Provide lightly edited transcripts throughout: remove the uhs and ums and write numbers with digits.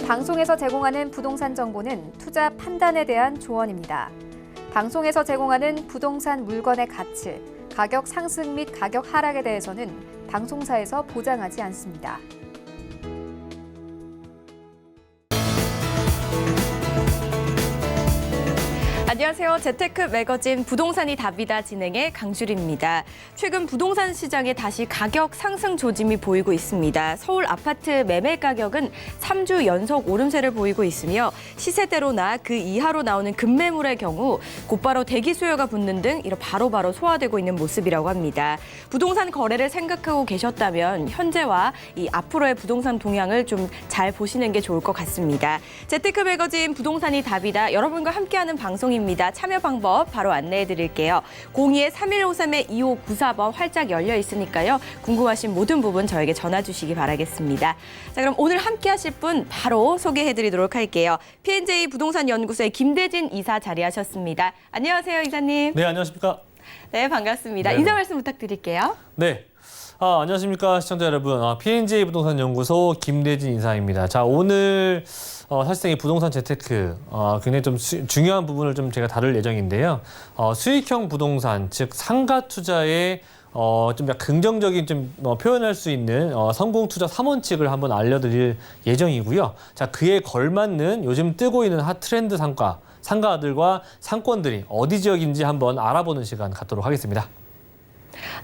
방송에서 제공하는 부동산 정보는 투자 판단에 대한 조언입니다. 방송에서 제공하는 부동산 물건의 가치, 가격 상승 및 가격 하락에 대해서는 방송사에서 보장하지 않습니다. 안녕하세요. 재테크 매거진 부동산이 답이다 진행의 강주리입니다. 최근 부동산 시장에 다시 가격 상승 조짐이 보이고 있습니다. 서울 아파트 매매 가격은 3주 연속 오름세를 보이고 있으며 시세대로나 그 이하로 나오는 급매물의 경우 곧바로 대기 수요가 붙는 등 이런 바로바로 소화되고 있는 모습이라고 합니다. 부동산 거래를 생각하고 계셨다면 현재와 이 앞으로의 부동산 동향을 좀 잘 보시는 게 좋을 것 같습니다. 재테크 매거진 부동산이 답이다. 여러분과 함께하는 방송입니다. 참여 방법 바로 안내해 드릴게요. 02-3153-2594번 활짝 열려 있으니까요. 궁금하신 모든 부분 저에게 전화 주시기 바라겠습니다. 자, 그럼 오늘 함께 하실 분 바로 소개해 드리도록 할게요. P&J 부동산 연구소의 김대진 이사 자리하셨습니다. 안녕하세요, 이사님. 네, 안녕하십니까? 네, 반갑습니다. 네네. 인사 말씀 부탁드릴게요. 네. 안녕하십니까, 시청자 여러분. P&J 부동산 연구소 김대진 이사입니다. 자, 오늘 사실상 이 부동산 재테크 굉장히 좀 중요한 부분을 좀 제가 다룰 예정인데요. 수익형 부동산, 즉 상가 투자에 좀 약간 긍정적인 좀 표현할 수 있는 성공 투자 3원칙을 한번 알려드릴 예정이고요. 자, 그에 걸맞는 요즘 뜨고 있는 핫 트렌드 상가들과 상권들이 어디 지역인지 한번 알아보는 시간 갖도록 하겠습니다.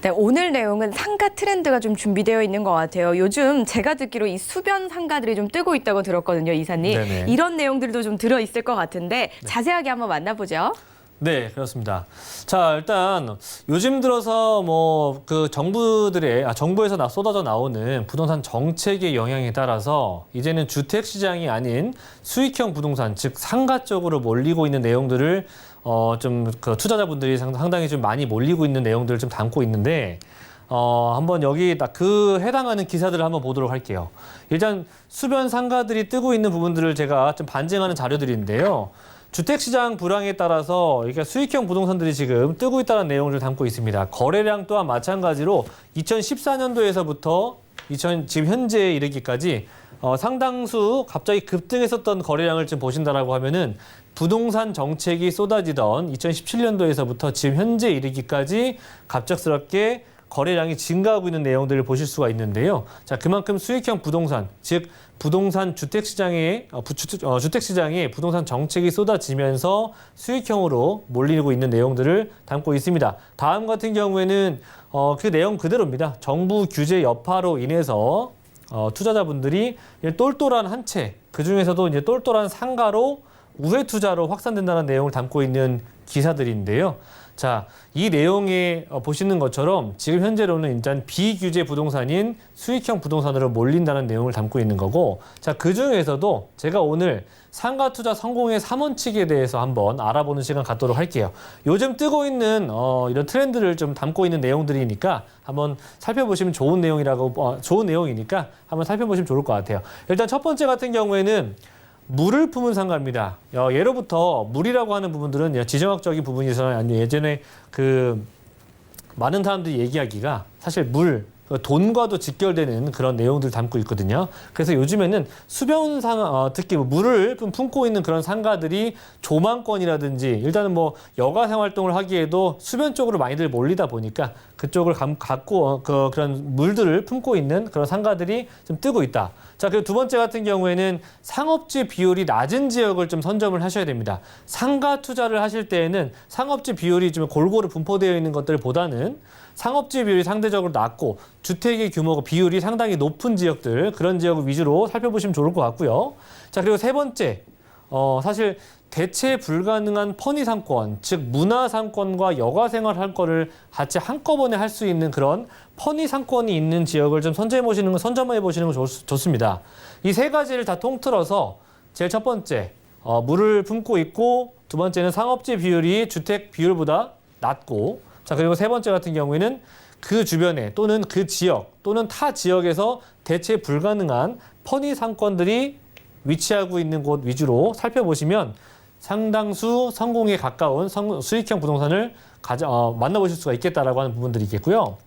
네, 오늘 내용은 상가 트렌드가 좀 준비되어 있는 것 같아요. 요즘 제가 듣기로 이 수변 상가들이 좀 뜨고 있다고 들었거든요, 이사님. 네네. 이런 내용들도 좀 들어있을 것 같은데 자세하게 한번 만나보죠. 네, 그렇습니다. 자, 일단 요즘 들어서 뭐 그 정부에서 쏟아져 나오는 부동산 정책의 영향에 따라서 이제는 주택 시장이 아닌 수익형 부동산, 즉 상가 쪽으로 몰리고 있는 내용들을 좀 그 투자자분들이 상당히 좀 많이 몰리고 있는 내용들을 좀 담고 있는데 한번 여기 딱 그 해당하는 기사들을 한번 보도록 할게요. 일단 수변 상가들이 뜨고 있는 부분들을 제가 좀 반증하는 자료들인데요. 주택시장 불황에 따라서 그러니까 수익형 부동산들이 지금 뜨고 있다는 내용을 담고 있습니다. 거래량 또한 마찬가지로 2014년도에서부터 지금 현재에 이르기까지 상당수 갑자기 급등했었던 거래량을 좀 보신다라고 하면은 부동산 정책이 쏟아지던 2017년도에서부터 지금 현재 이르기까지 갑작스럽게 거래량이 증가하고 있는 내용들을 보실 수가 있는데요. 자, 그만큼 수익형 부동산, 즉 부동산 주택시장에 부동산 정책이 쏟아지면서 수익형으로 몰리고 있는 내용들을 담고 있습니다. 다음 같은 경우에는 그 내용 그대로입니다. 정부 규제 여파로 인해서 투자자분들이 똘똘한 한 채, 그중에서도 이제 똘똘한 상가로 우회 투자로 확산된다는 내용을 담고 있는 기사들인데요. 자, 이 내용에 보시는 것처럼 지금 현재로는 일단 비규제 부동산인 수익형 부동산으로 몰린다는 내용을 담고 있는 거고, 자, 그 중에서도 제가 오늘 상가 투자 성공의 3원칙에 대해서 한번 알아보는 시간 갖도록 할게요. 요즘 뜨고 있는 이런 트렌드를 좀 담고 있는 내용들이니까 한번 살펴보시면 좋은 내용이니까 한번 살펴보시면 좋을 것 같아요. 일단 첫 번째 같은 경우에는 물을 품은 상가입니다. 예로부터 물이라고 하는 부분들은 지정학적인 부분에서는 아니 예전에 그 많은 사람들이 얘기하기가 사실 돈과도 직결되는 그런 내용들을 담고 있거든요. 그래서 요즘에는 수변 상가, 특히 물을 품고 있는 그런 상가들이 조망권이라든지 일단은 뭐 여가 생활동을 하기에도 수변 쪽으로 많이들 몰리다 보니까 그쪽을 갖고 그런 물들을 품고 있는 그런 상가들이 좀 뜨고 있다. 자, 그리고 두 번째 같은 경우에는 상업지 비율이 낮은 지역을 좀 선점을 하셔야 됩니다. 상가 투자를 하실 때에는 상업지 비율이 좀 골고루 분포되어 있는 것들보다는 상업지 비율이 상대적으로 낮고 주택의 규모가 비율이 상당히 높은 지역들, 그런 지역을 위주로 살펴보시면 좋을 것 같고요. 자, 그리고 세 번째, 사실 대체 불가능한 퍼니상권, 즉 문화상권과 여가생활상권을 같이 한꺼번에 할 수 있는 그런 퍼니상권이 있는 지역을 좀 선점해 보시는 거 좋습니다. 이 세 가지를 다 통틀어서 제일 첫 번째, 물을 품고 있고, 두 번째는 상업지 비율이 주택 비율보다 낮고, 자, 그리고 세 번째 같은 경우에는 그 주변에 또는 그 지역 또는 타 지역에서 대체 불가능한 퍼니 상권들이 위치하고 있는 곳 위주로 살펴보시면 상당수 성공에 가까운 수익형 부동산을 만나보실 수가 있겠다라고 하는 부분들이 있겠고요.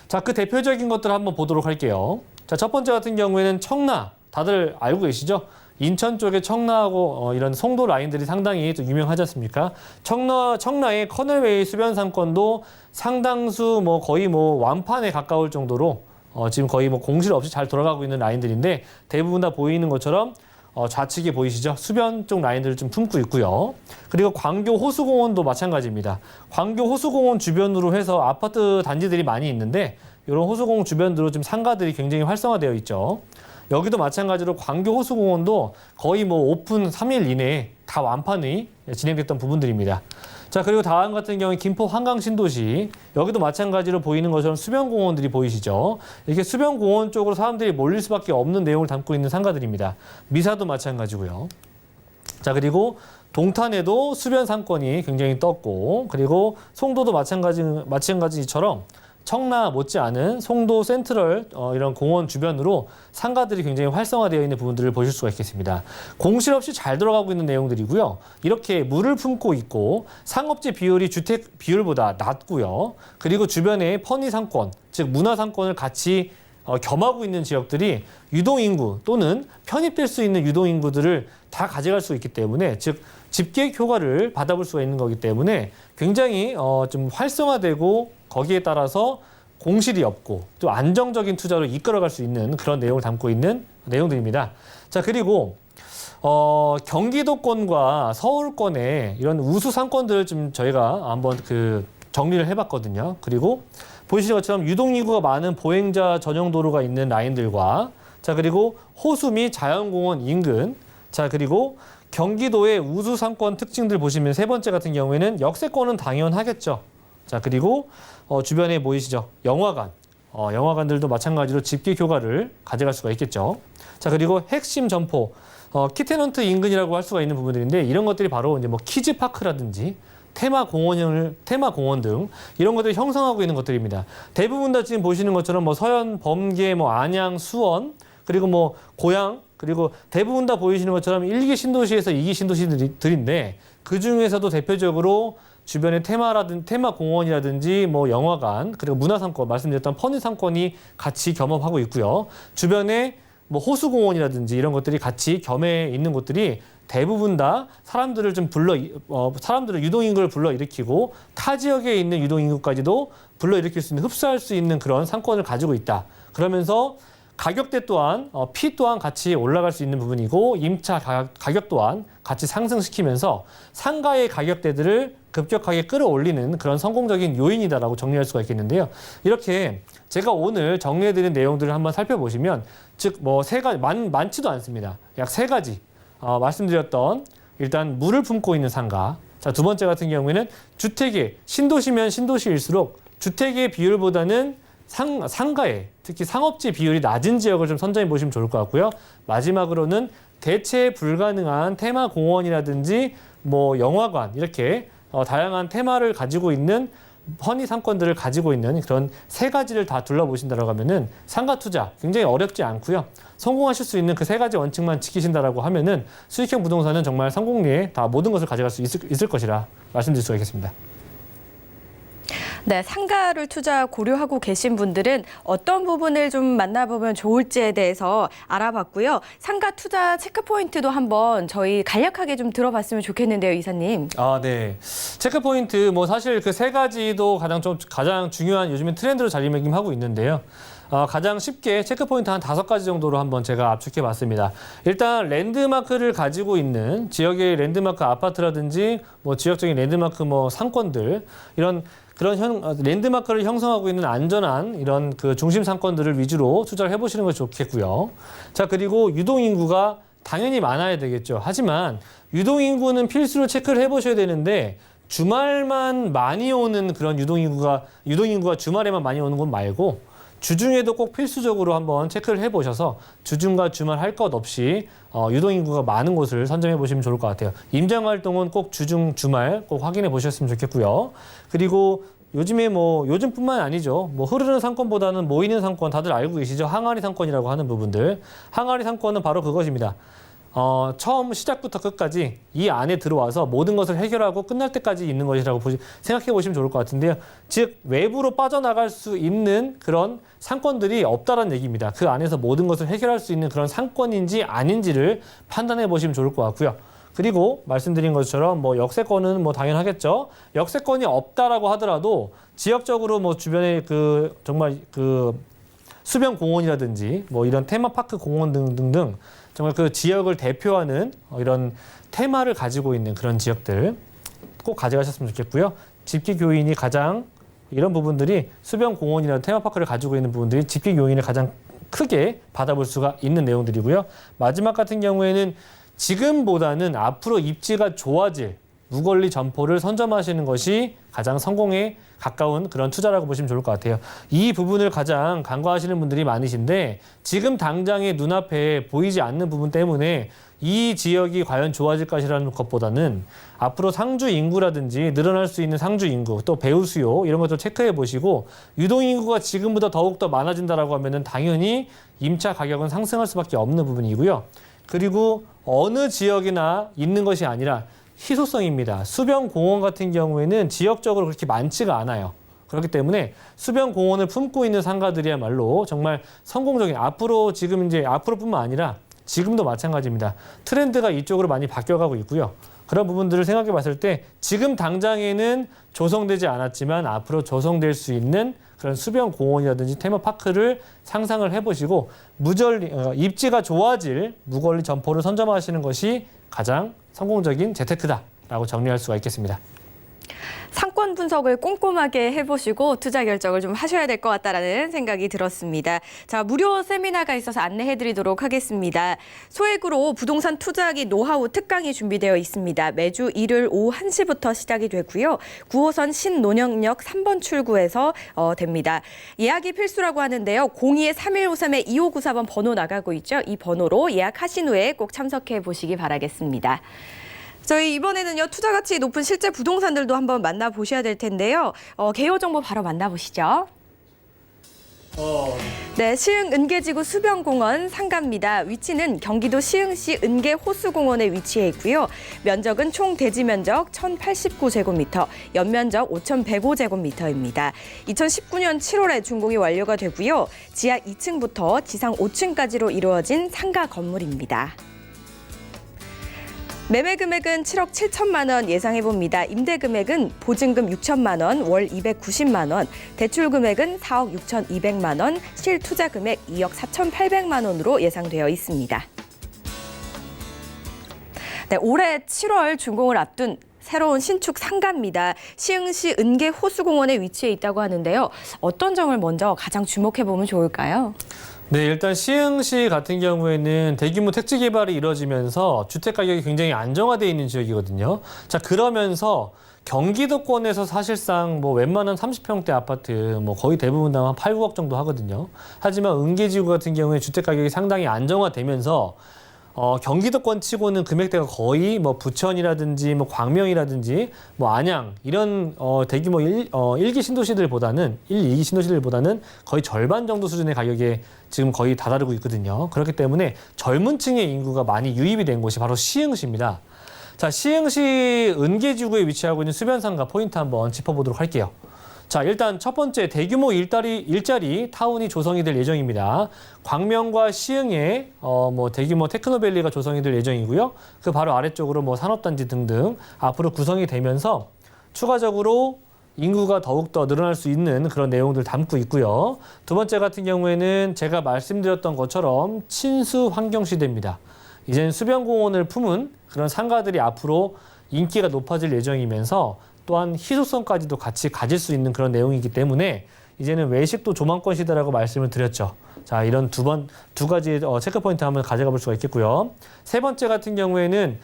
자, 그 대표적인 것들을 한번 보도록 할게요. 자, 첫 번째 같은 경우에는 청라, 다들 알고 계시죠? 인천 쪽에 청라하고 이런 송도 라인들이 상당히 또 유명하지 않습니까? 청라의 커널웨이 수변 상권도 상당수 뭐 거의 뭐 완판에 가까울 정도로 지금 거의 뭐 공실 없이 잘 돌아가고 있는 라인들인데 대부분 다 보이는 것처럼 좌측에 보이시죠? 수변 쪽 라인들을 좀 품고 있고요. 그리고 광교 호수공원도 마찬가지입니다. 광교 호수공원 주변으로 해서 아파트 단지들이 많이 있는데 이런 호수공원 주변으로 좀 상가들이 굉장히 활성화되어 있죠. 여기도 마찬가지로 광교 호수공원도 거의 뭐 오픈 3일 이내에 다 완판이 진행됐던 부분들입니다. 자, 그리고 다음 같은 경우에 김포 한강신도시 여기도 마찬가지로 보이는 것처럼 수변공원들이 보이시죠. 이렇게 수변공원 쪽으로 사람들이 몰릴 수밖에 없는 내용을 담고 있는 상가들입니다. 미사도 마찬가지고요. 자, 그리고 동탄에도 수변 상권이 굉장히 떴고 그리고 송도도 마찬가지처럼 청라 못지않은 송도 센트럴 이런 공원 주변으로 상가들이 굉장히 활성화되어 있는 부분들을 보실 수가 있겠습니다. 공실 없이 잘 들어가고 있는 내용들이고요. 이렇게 물을 품고 있고 상업지 비율이 주택 비율보다 낮고요. 그리고 주변에 편의 상권, 즉 문화 상권을 같이 겸하고 있는 지역들이 유동인구 또는 편입될 수 있는 유동인구들을 다 가져갈 수 있기 때문에 즉 집객 효과를 받아볼 수가 있는 거기 때문에 굉장히 좀 활성화되고 거기에 따라서 공실이 없고 또 안정적인 투자로 이끌어갈 수 있는 그런 내용을 담고 있는 내용들입니다. 자, 그리고 경기도권과 서울권의 이런 우수 상권들을 좀 저희가 한번 정리를 해봤거든요. 그리고 보시는 것처럼 유동인구가 많은 보행자 전용 도로가 있는 라인들과 자, 그리고 호수 및 자연공원 인근 자, 그리고 경기도의 우수 상권 특징들 보시면 세 번째 같은 경우에는 역세권은 당연하겠죠. 자, 그리고 주변에 보이시죠? 영화관. 영화관들도 마찬가지로 집객 효과를 가져갈 수가 있겠죠. 자, 그리고 핵심 점포. 키테넌트 인근이라고 할 수가 있는 부분들인데 이런 것들이 바로 이제 뭐 키즈파크라든지 테마 공원 등 이런 것들이 형성하고 있는 것들입니다. 대부분 다 지금 보시는 것처럼 뭐 서현, 범계, 뭐 안양, 수원, 그리고 뭐 고양, 그리고 대부분 다 보이시는 것처럼 1기 신도시에서 2기 신도시들인데 그 중에서도 대표적으로 주변에 테마 공원이라든지 뭐 영화관, 그리고 문화상권, 말씀드렸던 편의상권이 같이 겸업하고 있고요. 주변에 뭐 호수공원이라든지 이런 것들이 같이 겸해 있는 곳들이 대부분 다 사람들을 사람들을 유동인구를 불러일으키고 타 지역에 있는 유동인구까지도 불러일으킬 수 있는, 흡수할 수 있는 그런 상권을 가지고 있다. 그러면서 가격대 또한 피 또한 같이 올라갈 수 있는 부분이고 임차 가격 또한 같이 상승시키면서 상가의 가격대들을 급격하게 끌어올리는 그런 성공적인 요인이다라고 정리할 수가 있겠는데요. 이렇게 제가 오늘 정리해드린 내용들을 한번 살펴보시면 즉 뭐 세 가지 많지도 않습니다. 약 세 가지 말씀드렸던 일단 물을 품고 있는 상가. 자, 두 번째 같은 경우에는 주택의 신도시면 신도시일수록 주택의 비율보다는 상가에 특히 상업지 비율이 낮은 지역을 좀 선정해 보시면 좋을 것 같고요. 마지막으로는 대체 불가능한 테마 공원이라든지 뭐 영화관 이렇게 다양한 테마를 가지고 있는 편의 상권들을 가지고 있는 그런 세 가지를 다 둘러보신다라고 하면은 상가 투자 굉장히 어렵지 않고요. 성공하실 수 있는 그 세 가지 원칙만 지키신다라고 하면은 수익형 부동산은 정말 성공리에 다 모든 것을 가져갈 수 있을 것이라 말씀드릴 수가 있겠습니다. 네, 상가를 투자 고려하고 계신 분들은 어떤 부분을 좀 만나보면 좋을지에 대해서 알아봤고요. 상가 투자 체크포인트도 한번 저희 간략하게 좀 들어봤으면 좋겠는데요, 이사님. 아, 네. 체크포인트 뭐 사실 그 세 가지도 가장 중요한 요즘에 트렌드로 자리매김하고 있는데요. 가장 쉽게 체크포인트 한 5가지 정도로 한번 제가 압축해 봤습니다. 일단 랜드마크를 가지고 있는 지역의 랜드마크 아파트라든지 뭐 지역적인 랜드마크 뭐 상권들 그런 랜드마크를 형성하고 있는 안전한 이런 그 중심 상권들을 위주로 투자를 해보시는 것이 좋겠고요. 자, 그리고 유동인구가 당연히 많아야 되겠죠. 하지만 유동인구는 필수로 체크를 해보셔야 되는데 주말만 많이 오는 그런 유동인구가 주말에만 많이 오는 곳 말고 주중에도 꼭 필수적으로 한번 체크를 해보셔서 주중과 주말 할 것 없이 유동인구가 많은 곳을 선정해 보시면 좋을 것 같아요. 임장활동은 꼭 주중, 주말 꼭 확인해 보셨으면 좋겠고요. 그리고 요즘에 요즘뿐만 아니죠. 흐르는 상권보다는 모이는 상권 다들 알고 계시죠? 항아리 상권이라고 하는 부분들. 항아리 상권은 바로 그것입니다. 처음 시작부터 끝까지 이 안에 들어와서 모든 것을 해결하고 끝날 때까지 있는 것이라고 생각해 보시면 좋을 것 같은데요. 즉 외부로 빠져나갈 수 있는 그런 상권들이 없다는 얘기입니다. 그 안에서 모든 것을 해결할 수 있는 그런 상권인지 아닌지를 판단해 보시면 좋을 것 같고요. 그리고 말씀드린 것처럼 뭐 역세권은 뭐 당연하겠죠. 역세권이 없다라고 하더라도 지역적으로 뭐 주변에 그 정말 그 수변 공원이라든지 뭐 이런 테마파크 공원 등등등 정말 그 지역을 대표하는 이런 테마를 가지고 있는 그런 지역들 꼭 가져가셨으면 좋겠고요. 집기 교인이 가장 이런 부분들이 수변 공원이나 테마파크를 가지고 있는 부분들이 집기 요인을 가장 크게 받아볼 수가 있는 내용들이고요. 마지막 같은 경우에는 지금보다는 앞으로 입지가 좋아질 무권리 점포를 선점하시는 것이 가장 성공에 가까운 그런 투자라고 보시면 좋을 것 같아요. 이 부분을 가장 간과하시는 분들이 많으신데 지금 당장의 눈앞에 보이지 않는 부분 때문에 이 지역이 과연 좋아질 것이라는 것보다는 앞으로 상주 인구라든지 늘어날 수 있는 상주 인구 또 배우 수요 이런 것도 체크해 보시고 유동 인구가 지금보다 더욱더 많아진다라고 하면은 당연히 임차 가격은 상승할 수밖에 없는 부분이고요. 그리고 어느 지역이나 있는 것이 아니라 희소성입니다. 수변 공원 같은 경우에는 지역적으로 그렇게 많지가 않아요. 그렇기 때문에 수변 공원을 품고 있는 상가들이야말로 정말 성공적인 앞으로 지금 이제 앞으로뿐만 아니라 지금도 마찬가지입니다. 트렌드가 이쪽으로 많이 바뀌어가고 있고요. 그런 부분들을 생각해 봤을 때 지금 당장에는 조성되지 않았지만 앞으로 조성될 수 있는 그런 수변 공원이라든지 테마파크를 상상을 해보시고 입지가 좋아질 무권리 점포를 선점하시는 것이 가장 성공적인 재테크다라고 정리할 수가 있겠습니다. 상권 분석을 꼼꼼하게 해보시고 투자 결정을 좀 하셔야 될 것 같다라는 생각이 들었습니다. 자, 무료 세미나가 있어서 안내해드리도록 하겠습니다. 소액으로 부동산 투자하기 노하우 특강이 준비되어 있습니다. 매주 일요일 오후 1시부터 시작이 되고요. 9호선 신논현역 3번 출구에서 됩니다. 예약이 필수라고 하는데요. 02-3153-2594번 번호 나가고 있죠. 이 번호로 예약하신 후에 꼭 참석해 보시기 바라겠습니다. 저희 이번에는요, 투자 가치 높은 실제 부동산들도 한번 만나보셔야 될 텐데요. 개요 정보 바로 만나보시죠. 네, 시흥 은계지구 수변공원 상가입니다. 위치는 경기도 시흥시 은계 호수공원에 위치해 있고요. 면적은 총 대지 면적 1,089제곱미터, 연면적 5,105제곱미터입니다. 2019년 7월에 준공이 완료가 되고요. 지하 2층부터 지상 5층까지로 이루어진 상가 건물입니다. 매매 금액은 7억 7천만 원 예상해봅니다. 임대 금액은 보증금 6천만 원, 월 290만 원, 대출 금액은 4억 6,200만 원, 실투자 금액 2억 4,800만 원으로 예상되어 있습니다. 네, 올해 7월 준공을 앞둔 새로운 신축 상가입니다. 시흥시 은계 호수공원에 위치해 있다고 하는데요. 어떤 점을 먼저 가장 주목해보면 좋을까요? 네, 일단 시흥시 같은 경우에는 대규모 택지 개발이 이루어지면서 주택 가격이 굉장히 안정화되어 있는 지역이거든요. 자, 그러면서 경기도권에서 사실상 뭐 웬만한 30평대 아파트 뭐 거의 대부분 다 한 8, 9억 정도 하거든요. 하지만 은계지구 같은 경우에 주택 가격이 상당히 안정화되면서 경기도권 치고는 금액대가 거의 뭐 부천이라든지 뭐 광명이라든지 뭐 안양 이런 대규모 1기 신도시들보다는 1, 2기 신도시들보다는 거의 절반 정도 수준의 가격에 지금 거의 다다르고 있거든요. 그렇기 때문에 젊은 층의 인구가 많이 유입이 된 곳이 바로 시흥시입니다. 자, 시흥시 은계지구에 위치하고 있는 수변상가 포인트 한번 짚어보도록 할게요. 자, 일단 첫 번째 대규모 일자리 타운이 조성이 될 예정입니다. 광명과 시흥에 뭐 대규모 테크노밸리가 조성이 될 예정이고요. 그 바로 아래쪽으로 뭐 산업단지 등등 앞으로 구성이 되면서 추가적으로 인구가 더욱더 늘어날 수 있는 그런 내용들 담고 있고요. 두 번째 같은 경우에는 제가 말씀드렸던 것처럼 친수 환경시대입니다. 이제는 수변공원을 품은 그런 상가들이 앞으로 인기가 높아질 예정이면서 또한 희소성까지도 같이 가질 수 있는 그런 내용이기 때문에 이제는 외식도 조망권 시대라고 말씀을 드렸죠. 자, 이런 두 가지 체크 포인트 한번 가져가 볼 수가 있겠고요. 세 번째 같은 경우에는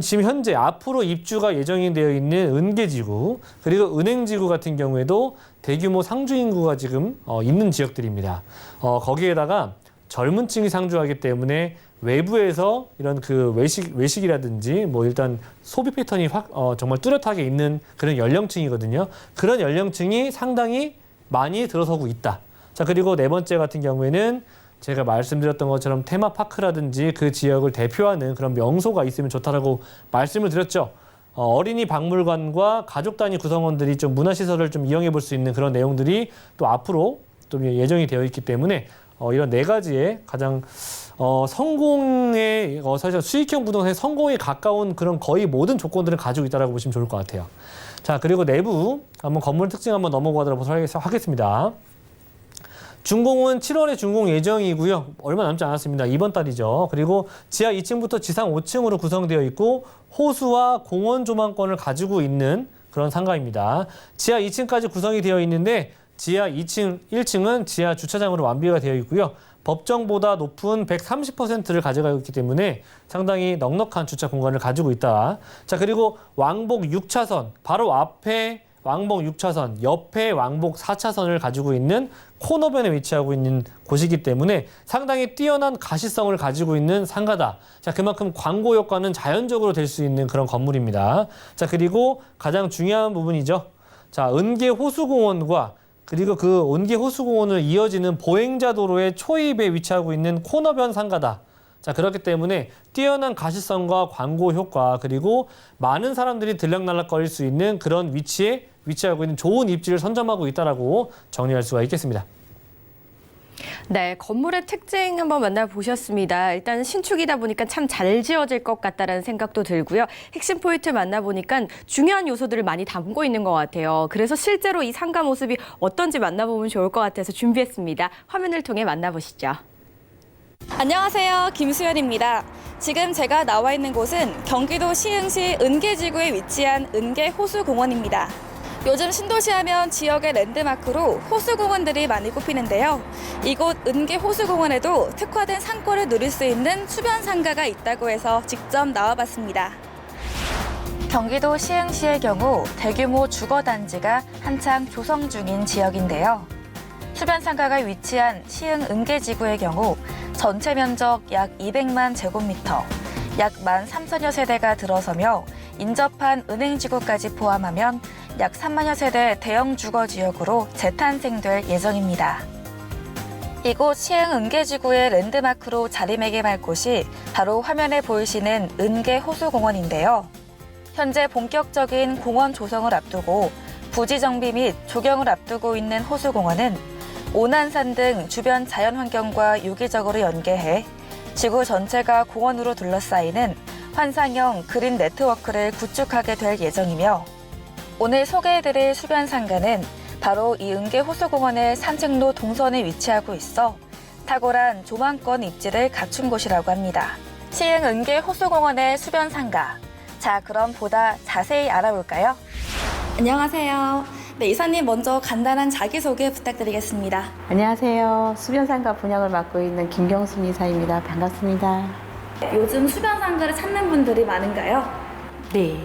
지금 현재 앞으로 입주가 예정이 되어 있는 은계지구 그리고 은행지구 같은 경우에도 대규모 상주 인구가 지금 있는 지역들입니다. 거기에다가 젊은 층이 상주하기 때문에 외부에서 이런 그 외식이라든지 뭐 일단 소비 패턴이 정말 뚜렷하게 있는 그런 연령층이거든요. 그런 연령층이 상당히 많이 들어서고 있다. 자, 그리고 네 번째 같은 경우에는 제가 말씀드렸던 것처럼 테마파크라든지 그 지역을 대표하는 그런 명소가 있으면 좋다라고 말씀을 드렸죠. 어린이 박물관과 가족 단위 구성원들이 좀 문화시설을 좀 이용해 볼 수 있는 그런 내용들이 또 앞으로 또 예정이 되어 있기 때문에 이런 네 가지의 가장 성공의 사실 수익형 부동산의 성공에 가까운 그런 거의 모든 조건들을 가지고 있다라고 보시면 좋을 것 같아요. 자, 그리고 내부 한번 건물 특징 한번 넘어가 보도록 하겠습니다. 준공은 7월에 준공 예정이고요. 얼마 남지 않았습니다. 이번 달이죠. 그리고 지하 2층부터 지상 5층으로 구성되어 있고 호수와 공원 조망권을 가지고 있는 그런 상가입니다. 지하 2층까지 구성이 되어 있는데 지하 2층, 1층은 지하 주차장으로 완비가 되어 있고요. 법정보다 높은 130%를 가져가고 있기 때문에 상당히 넉넉한 주차 공간을 가지고 있다. 자, 그리고 왕복 6차선, 바로 앞에 왕복 6차선, 옆에 왕복 4차선을 가지고 있는 코너변에 위치하고 있는 곳이기 때문에 상당히 뛰어난 가시성을 가지고 있는 상가다. 자, 그만큼 광고 효과는 자연적으로 될 수 있는 그런 건물입니다. 자, 그리고 가장 중요한 부분이죠. 자, 은계 호수공원과 그리고 그 은계 호수공원을 이어지는 보행자 도로의 초입에 위치하고 있는 코너변 상가다. 자, 그렇기 때문에 뛰어난 가시성과 광고 효과 그리고 많은 사람들이 들락날락거릴 수 있는 그런 위치에 위치하고 있는 좋은 입지를 선점하고 있다라고 정리할 수가 있겠습니다. 네, 건물의 특징 한번 만나보셨습니다. 일단 신축이다 보니까 참 잘 지어질 것 같다라는 생각도 들고요. 핵심 포인트 만나보니까 중요한 요소들을 많이 담고 있는 것 같아요. 그래서 실제로 이 상가 모습이 어떤지 만나보면 좋을 것 같아서 준비했습니다. 화면을 통해 만나보시죠. 안녕하세요. 김수연입니다. 지금 제가 나와 있는 곳은 경기도 시흥시 은계지구에 위치한 은계호수공원입니다. 요즘 신도시 하면 지역의 랜드마크로 호수공원들이 많이 꼽히는데요. 이곳 은계호수공원에도 특화된 상권을 누릴 수 있는 수변 상가가 있다고 해서 직접 나와봤습니다. 경기도 시흥시의 경우 대규모 주거단지가 한창 조성 중인 지역인데요. 수변 상가가 위치한 시흥 은계지구의 경우 전체 면적 약 200만 제곱미터, 약 13,000여 세대가 들어서며 인접한 은행지구까지 포함하면 약 3만여 세대 대형 주거지역으로 재탄생될 예정입니다. 이곳 시흥 은계지구의 랜드마크로 자리매김할 곳이 바로 화면에 보이시는 은계호수공원인데요. 현재 본격적인 공원 조성을 앞두고 부지 정비 및 조경을 앞두고 있는 호수공원은 오난산 등 주변 자연환경과 유기적으로 연계해 지구 전체가 공원으로 둘러싸이는 환상형 그린 네트워크를 구축하게 될 예정이며 오늘 소개해드릴 수변 상가는 바로 이 은계호수공원의 산책로 동선에 위치하고 있어 탁월한 조망권 입지를 갖춘 곳이라고 합니다. 시흥 은계호수공원의 수변 상가. 자, 그럼 보다 자세히 알아볼까요? 안녕하세요. 네, 이사님 먼저 간단한 자기소개 부탁드리겠습니다. 안녕하세요. 수변상가 분양을 맡고 있는 김경순 이사입니다. 반갑습니다. 요즘 수변 상가를 찾는 분들이 많은가요? 네.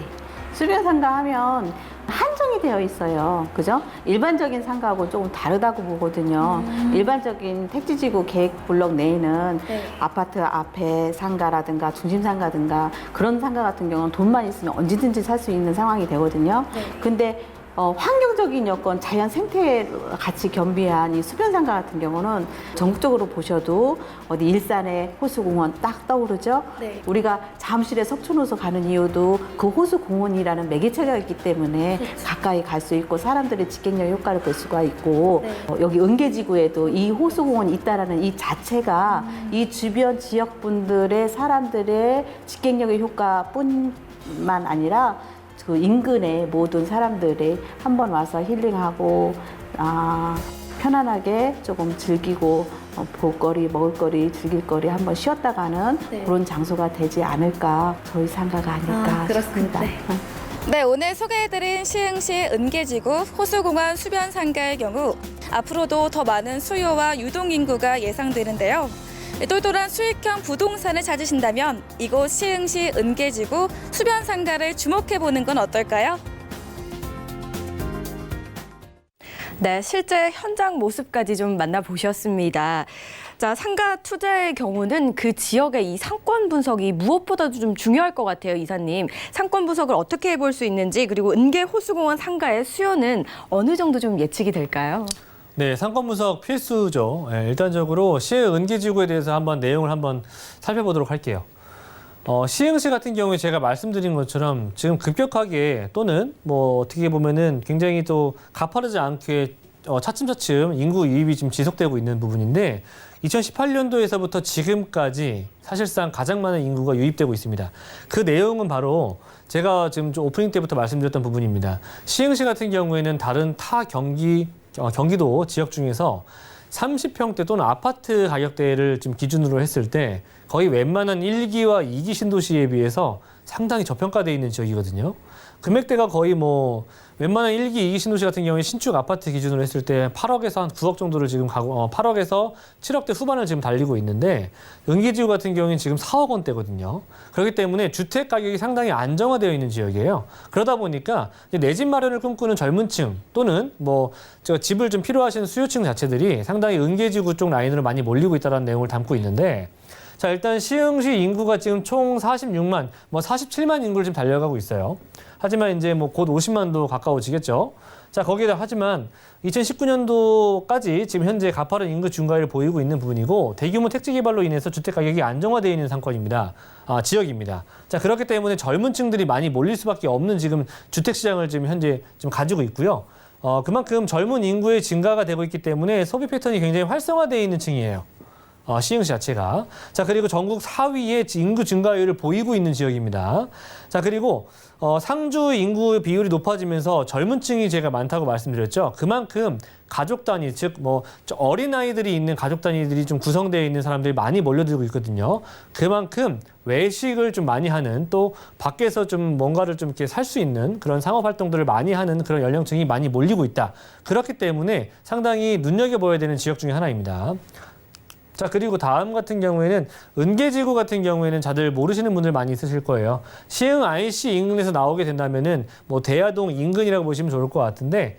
수변상가 하면 한정이 되어 있어요. 그죠? 일반적인 상가하고 조금 다르다고 보거든요. 일반적인 택지지구 계획 블록 내에는 네. 아파트 앞에 상가라든가 중심 상가든가 그런 상가 같은 경우는 돈만 있으면 언제든지 살 수 있는 상황이 되거든요. 네. 근데 환경적인 여건, 자연 생태를 같이 겸비한 이 수변상가 같은 경우는 전국적으로 보셔도 어디 일산의 호수공원 딱 떠오르죠? 네. 우리가 잠실에 석촌호수 가는 이유도 그 호수공원이라는 매개체가 있기 때문에 그렇죠. 가까이 갈 수 있고 사람들의 직갱력 효과를 볼 수가 있고 네. 여기 은계지구에도 이 호수공원이 있다라는 이 자체가 이 주변 지역분들의 사람들의 직갱력의 효과뿐만 아니라 그 인근의 모든 사람들이 한번 와서 힐링하고 편안하게 조금 즐기고 볼거리, 먹을거리, 즐길거리 한번 쉬었다 가는 네. 그런 장소가 되지 않을까 저희 상가가 아닐까 그렇습니다. 싶습니다. 네. 네, 오늘 소개해드린 시흥시 은계지구 호수공원 수변 상가의 경우 앞으로도 더 많은 수요와 유동인구가 예상되는데요. 똘똘한 수익형 부동산을 찾으신다면 이곳 시흥시 은계지구 수변 상가를 주목해보는 건 어떨까요? 네, 실제 현장 모습까지 좀 만나보셨습니다. 자, 상가 투자의 경우는 그 지역의 이 상권 분석이 무엇보다도 좀 중요할 것 같아요, 이사님. 상권 분석을 어떻게 해볼 수 있는지 그리고 은계호수공원 상가의 수요는 어느 정도 좀 예측이 될까요? 네, 상권 분석 필수죠. 일단적으로 시흥 은계지구에 대해서 한번 내용을 한번 살펴보도록 할게요. 시흥시 같은 경우에 제가 말씀드린 것처럼 지금 급격하게 또는 뭐 어떻게 보면은 굉장히 또 가파르지 않게 차츰차츰 인구 유입이 지금 지속되고 있는 부분인데 2018년도에서부터 지금까지 사실상 가장 많은 인구가 유입되고 있습니다. 그 내용은 바로 제가 지금 좀 오프닝 때부터 말씀드렸던 부분입니다. 시흥시 같은 경우에는 다른 타 경기도 지역 중에서 30평대 또는 아파트 가격대를 지금 기준으로 했을 때 거의 웬만한 1기와 2기 신도시에 비해서 상당히 저평가되어 있는 지역이거든요. 금액대가 거의 뭐 웬만한 1기, 2기 신도시 같은 경우에 신축 아파트 기준으로 했을 때 8억에서 한 9억 정도를 지금 가고 8억에서 7억대 후반을 지금 달리고 있는데 은계지구 같은 경우에는 지금 4억 원대거든요. 그렇기 때문에 주택 가격이 상당히 안정화되어 있는 지역이에요. 그러다 보니까 내 집 마련을 꿈꾸는 젊은 층 또는 뭐 집을 좀 필요하시는 수요층 자체들이 상당히 은계지구 쪽 라인으로 많이 몰리고 있다는 내용을 담고 있는데 자, 일단 시흥시 인구가 지금 총 46만, 47만 인구를 지금 달려가고 있어요. 하지만 이제 뭐 곧 50만도 가까워지겠죠. 자, 거기에다 하지만 2019년도까지 지금 현재 가파른 인구 증가를 보이고 있는 부분이고 대규모 택지 개발로 인해서 주택 가격이 안정화되어 있는 상권입니다. 지역입니다. 자, 그렇기 때문에 젊은 층들이 많이 몰릴 수밖에 없는 지금 주택 시장을 지금 현재 좀 가지고 있고요. 그만큼 젊은 인구의 증가가 되고 있기 때문에 소비 패턴이 굉장히 활성화되어 있는 층이에요. 시흥시 자체가. 자, 그리고 전국 4위의 인구 증가율을 보이고 있는 지역입니다. 자, 그리고 상주 인구 비율이 높아지면서 젊은 층이 제가 많다고 말씀드렸죠. 그만큼 가족 단위, 즉 뭐 어린 아이들이 있는 가족 단위들이 좀 구성되어 있는 사람들이 많이 몰려들고 있거든요. 그만큼 외식을 좀 많이 하는 또 밖에서 좀 뭔가를 좀 이렇게 살 수 있는 그런 상업 활동들을 많이 하는 그런 연령층이 많이 몰리고 있다. 그렇기 때문에 상당히 눈여겨봐야 되는 지역 중에 하나입니다. 자, 그리고 다음 같은 경우에는 은계지구 같은 경우에는 다들 모르시는 분들 많이 있으실 거예요. 시흥 IC 인근에서 나오게 된다면은 뭐 대야동 인근이라고 보시면 좋을 것 같은데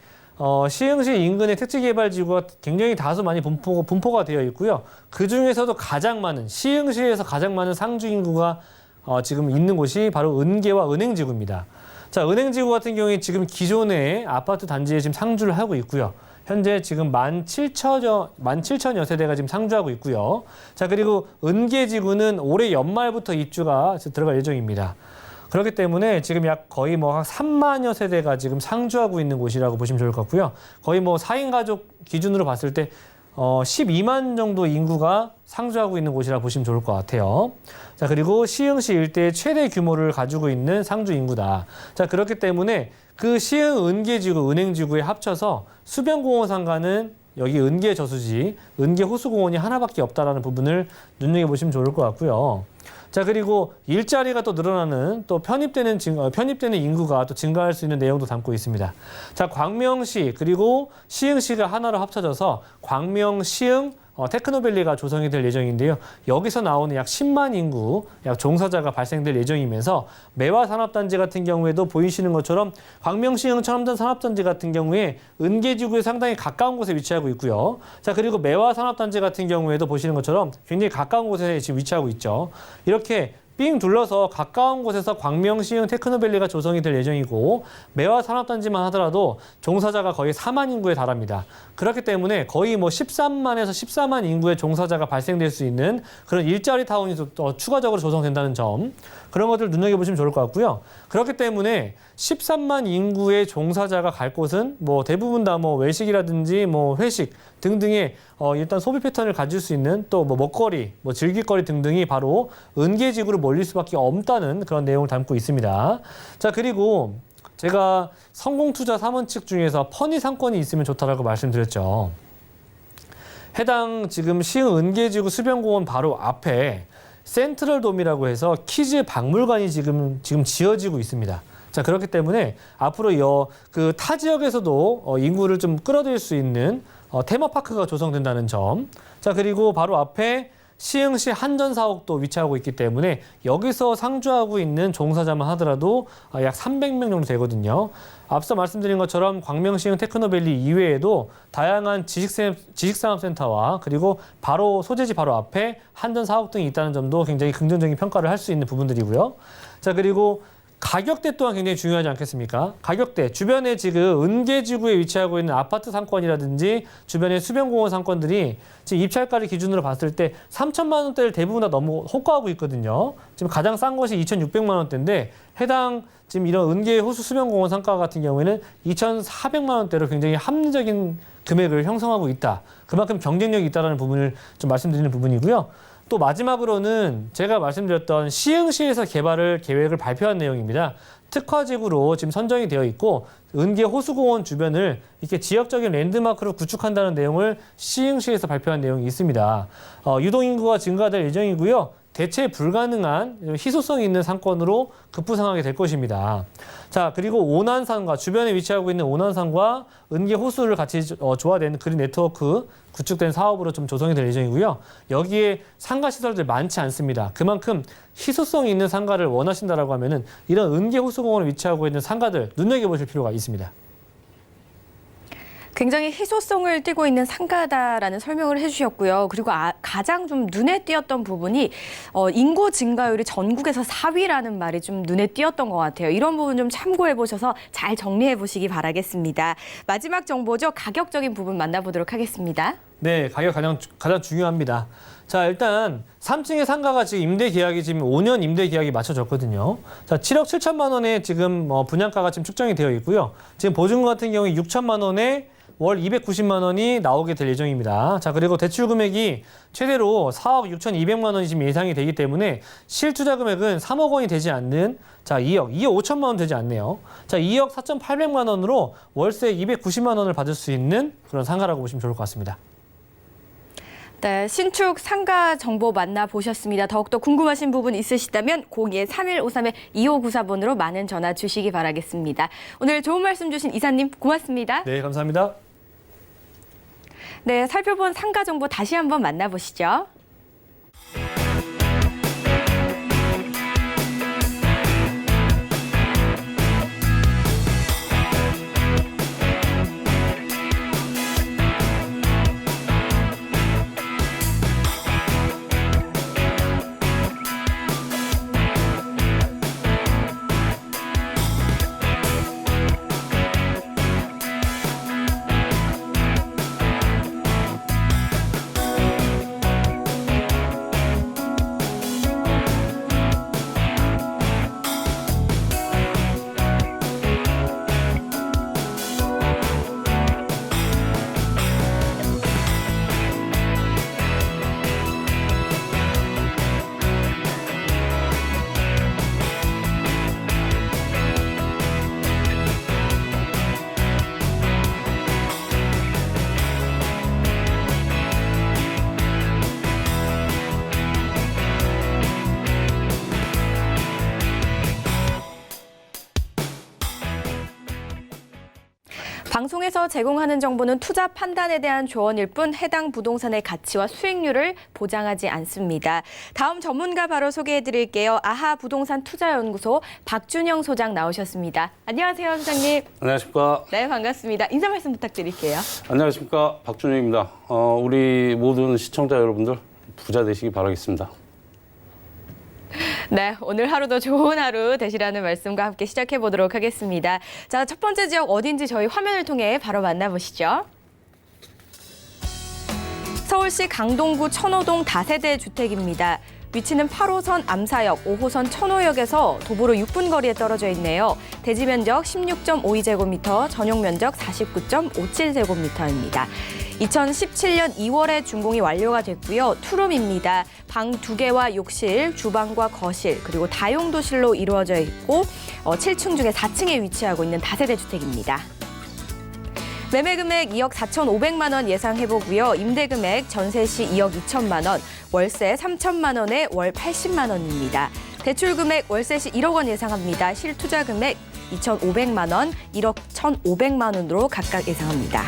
시흥시 인근의 택지개발지구가 굉장히 다소 많이 분포가 되어 있고요. 그 중에서도 가장 많은 시흥시에서 가장 많은 상주 인구가 지금 있는 곳이 바로 은계와 은행지구입니다. 자, 은행지구 같은 경우에 지금 기존의 아파트 단지에 지금 상주를 하고 있고요. 현재 지금 17,000여 세대가 지금 상주하고 있고요. 자, 그리고 은계지구는 올해 연말부터 입주가 들어갈 예정입니다. 그렇기 때문에 지금 약 거의 뭐 3만여 세대가 지금 상주하고 있는 곳이라고 보시면 좋을 것 같고요. 거의 뭐 4인 가족 기준으로 봤을 때 12만 정도 인구가 상주하고 있는 곳이라 보시면 좋을 것 같아요. 자, 그리고 시흥시 일대의 최대 규모를 가지고 있는 상주 인구다. 자, 그렇기 때문에 그 시흥 은계지구, 은행지구에 합쳐서 수변공원 상가는 여기 은계 저수지, 은계 호수공원이 하나밖에 없다라는 부분을 눈여겨보시면 좋을 것 같고요. 자, 그리고 일자리가 또 늘어나는 또 편입되는 인구가 또 증가할 수 있는 내용도 담고 있습니다. 자, 광명시 그리고 시흥시가 하나로 합쳐져서 광명, 시흥, 테크노밸리가 조성이 될 예정인데요. 여기서 나오는 약 10만 인구, 약 종사자가 발생될 예정이면서 매화산업단지 같은 경우에도 보이시는 것처럼 광명시흥 첨단 산업단지 같은 경우에 은계지구에 상당히 가까운 곳에 위치하고 있고요. 자, 그리고 매화산업단지 같은 경우에도 보시는 것처럼 굉장히 가까운 곳에 지금 위치하고 있죠. 이렇게 삥 둘러서 가까운 곳에서 광명시흥 테크노밸리가 조성이 될 예정이고 매화산업단지만 하더라도 종사자가 거의 4만 인구에 달합니다. 그렇기 때문에 거의 뭐 13만에서 14만 인구의 종사자가 발생될 수 있는 그런 일자리 타운이 또 추가적으로 조성된다는 점, 그런 것들 눈여겨보시면 좋을 것 같고요. 그렇기 때문에 13만 인구의 종사자가 갈 곳은 뭐 대부분 다 뭐 외식이라든지 뭐 회식 등등의 일단 소비 패턴을 가질 수 있는 또 뭐 먹거리, 뭐 즐길거리 등등이 바로 은계지구로 몰릴 수밖에 없다는 그런 내용을 담고 있습니다. 자, 그리고 제가 성공투자 3원 측 중에서 편의 상권이 있으면 좋다라고 말씀드렸죠. 해당 지금 시흥 은계지구 수변공원 바로 앞에 센트럴돔이라고 해서 키즈 박물관이 지금 지어지고 있습니다. 자, 그렇기 때문에 앞으로 그 타 지역에서도 인구를 좀 끌어들일 수 있는 테마파크가 조성된다는 점. 자, 그리고 바로 앞에 시흥시 한전사옥도 위치하고 있기 때문에 여기서 상주하고 있는 종사자만 하더라도 약 300명 정도 되거든요. 앞서 말씀드린 것처럼 광명시흥 테크노밸리 이외에도 다양한 지식산업센터와 그리고 바로 소재지 바로 앞에 한전사옥 등이 있다는 점도 굉장히 긍정적인 평가를 할 수 있는 부분들이고요. 자, 그리고 가격대 또한 굉장히 중요하지 않겠습니까? 가격대, 주변에 지금 은계지구에 위치하고 있는 아파트 상권이라든지 주변의 수변공원 상권들이 지금 입찰가를 기준으로 봤을 때 3천만 원대를 대부분 다 넘어 호가하고 있거든요. 지금 가장 싼 것이 2,600만 원대인데 해당 지금 이런 은계 호수 수변공원 상가 같은 경우에는 2,400만 원대로 굉장히 합리적인 금액을 형성하고 있다. 그만큼 경쟁력이 있다는 부분을 좀 말씀드리는 부분이고요. 또 마지막으로는 제가 말씀드렸던 시흥시에서 개발을 계획을 발표한 내용입니다. 특화지구로 지금 선정이 되어 있고 은계 호수공원 주변을 이렇게 지역적인 랜드마크로 구축한다는 내용을 시흥시에서 발표한 내용이 있습니다. 유동인구가 증가될 예정이고요. 대체 불가능한 희소성이 있는 상권으로 급부상하게 될 것입니다. 자, 그리고 오난산과 주변에 위치하고 있는 오난산과 은계 호수를 같이 조화된 그린 네트워크 구축된 사업으로 좀 조성이 될 예정이고요. 여기에 상가 시설들 많지 않습니다. 그만큼 희소성이 있는 상가를 원하신다라고 하면은 이런 은계 호수공원에 위치하고 있는 상가들 눈여겨보실 필요가 있습니다. 굉장히 희소성을 띠고 있는 상가다라는 설명을 해주셨고요. 그리고 가장 좀 눈에 띄었던 부분이 인구 증가율이 전국에서 4위라는 말이 좀 눈에 띄었던 것 같아요. 이런 부분 좀 참고해 보셔서 잘 정리해 보시기 바라겠습니다. 마지막 정보죠. 가격적인 부분 만나보도록 하겠습니다. 네, 가격 가장 중요합니다. 자, 일단 3층의 상가가 지금 임대 계약이 지금 5년 임대 계약이 맞춰졌거든요. 자, 7억 7천만 원에 지금 분양가가 지금 측정이 되어 있고요. 지금 보증금 같은 경우에 6천만 원에 월 290만 원이 나오게 될 예정입니다. 자, 그리고 대출 금액이 최대로 4억 6,200만 원이 지금 예상이 되기 때문에 실투자 금액은 3억 원이 되지 않는 자, 2억 5천만 원 되지 않네요. 자, 2억 4,800만 원으로 월세 290만 원을 받을 수 있는 그런 상가라고 보시면 좋을 것 같습니다. 네, 신축 상가 정보 만나보셨습니다. 더욱더 궁금하신 부분 있으시다면 02-3153-2594번으로 많은 전화 주시기 바라겠습니다. 오늘 좋은 말씀 주신 이사님 고맙습니다. 네, 감사합니다. 네, 살펴본 상가 정보 다시 한번 만나보시죠. 방송에서 제공하는 정보는 투자 판단에 대한 조언일 뿐 해당 부동산의 가치와 수익률을 보장하지 않습니다. 다음 전문가 바로 소개해드릴게요. 아하 부동산 투자연구소 박준영 소장 나오셨습니다. 안녕하세요, 소장님. 안녕하십니까. 네, 반갑습니다. 인사 말씀 부탁드릴게요. 안녕하십니까. 박준영입니다. 우리 모든 시청자 여러분들 부자 되시기 바라겠습니다. 네, 오늘 하루도 좋은 하루 되시라는 말씀과 함께 시작해 보도록 하겠습니다. 자, 첫 번째 지역 어딘지 저희 화면을 통해 바로 만나보시죠. 서울시 강동구 천호동 다세대 주택입니다. 위치는 8호선 암사역, 5호선 천호역에서 도보로 6분 거리에 떨어져 있네요. 대지 면적 16.52제곱미터, 전용 면적 49.57제곱미터입니다. 2017년 2월에 준공이 완료가 됐고요. 투룸입니다. 방 2개와 욕실, 주방과 거실, 그리고 다용도실로 이루어져 있고 7층 중에 4층에 위치하고 있는 다세대 주택입니다. 매매 금액 2억 4,500만 원 예상해보고요. 임대 금액 전세 시 2억 2천만 원, 월세 3천만 원에 월 80만 원입니다. 대출 금액 월세 시 1억 원 예상합니다. 실투자 금액 2,500만 원, 1억 1,500만 원으로 각각 예상합니다.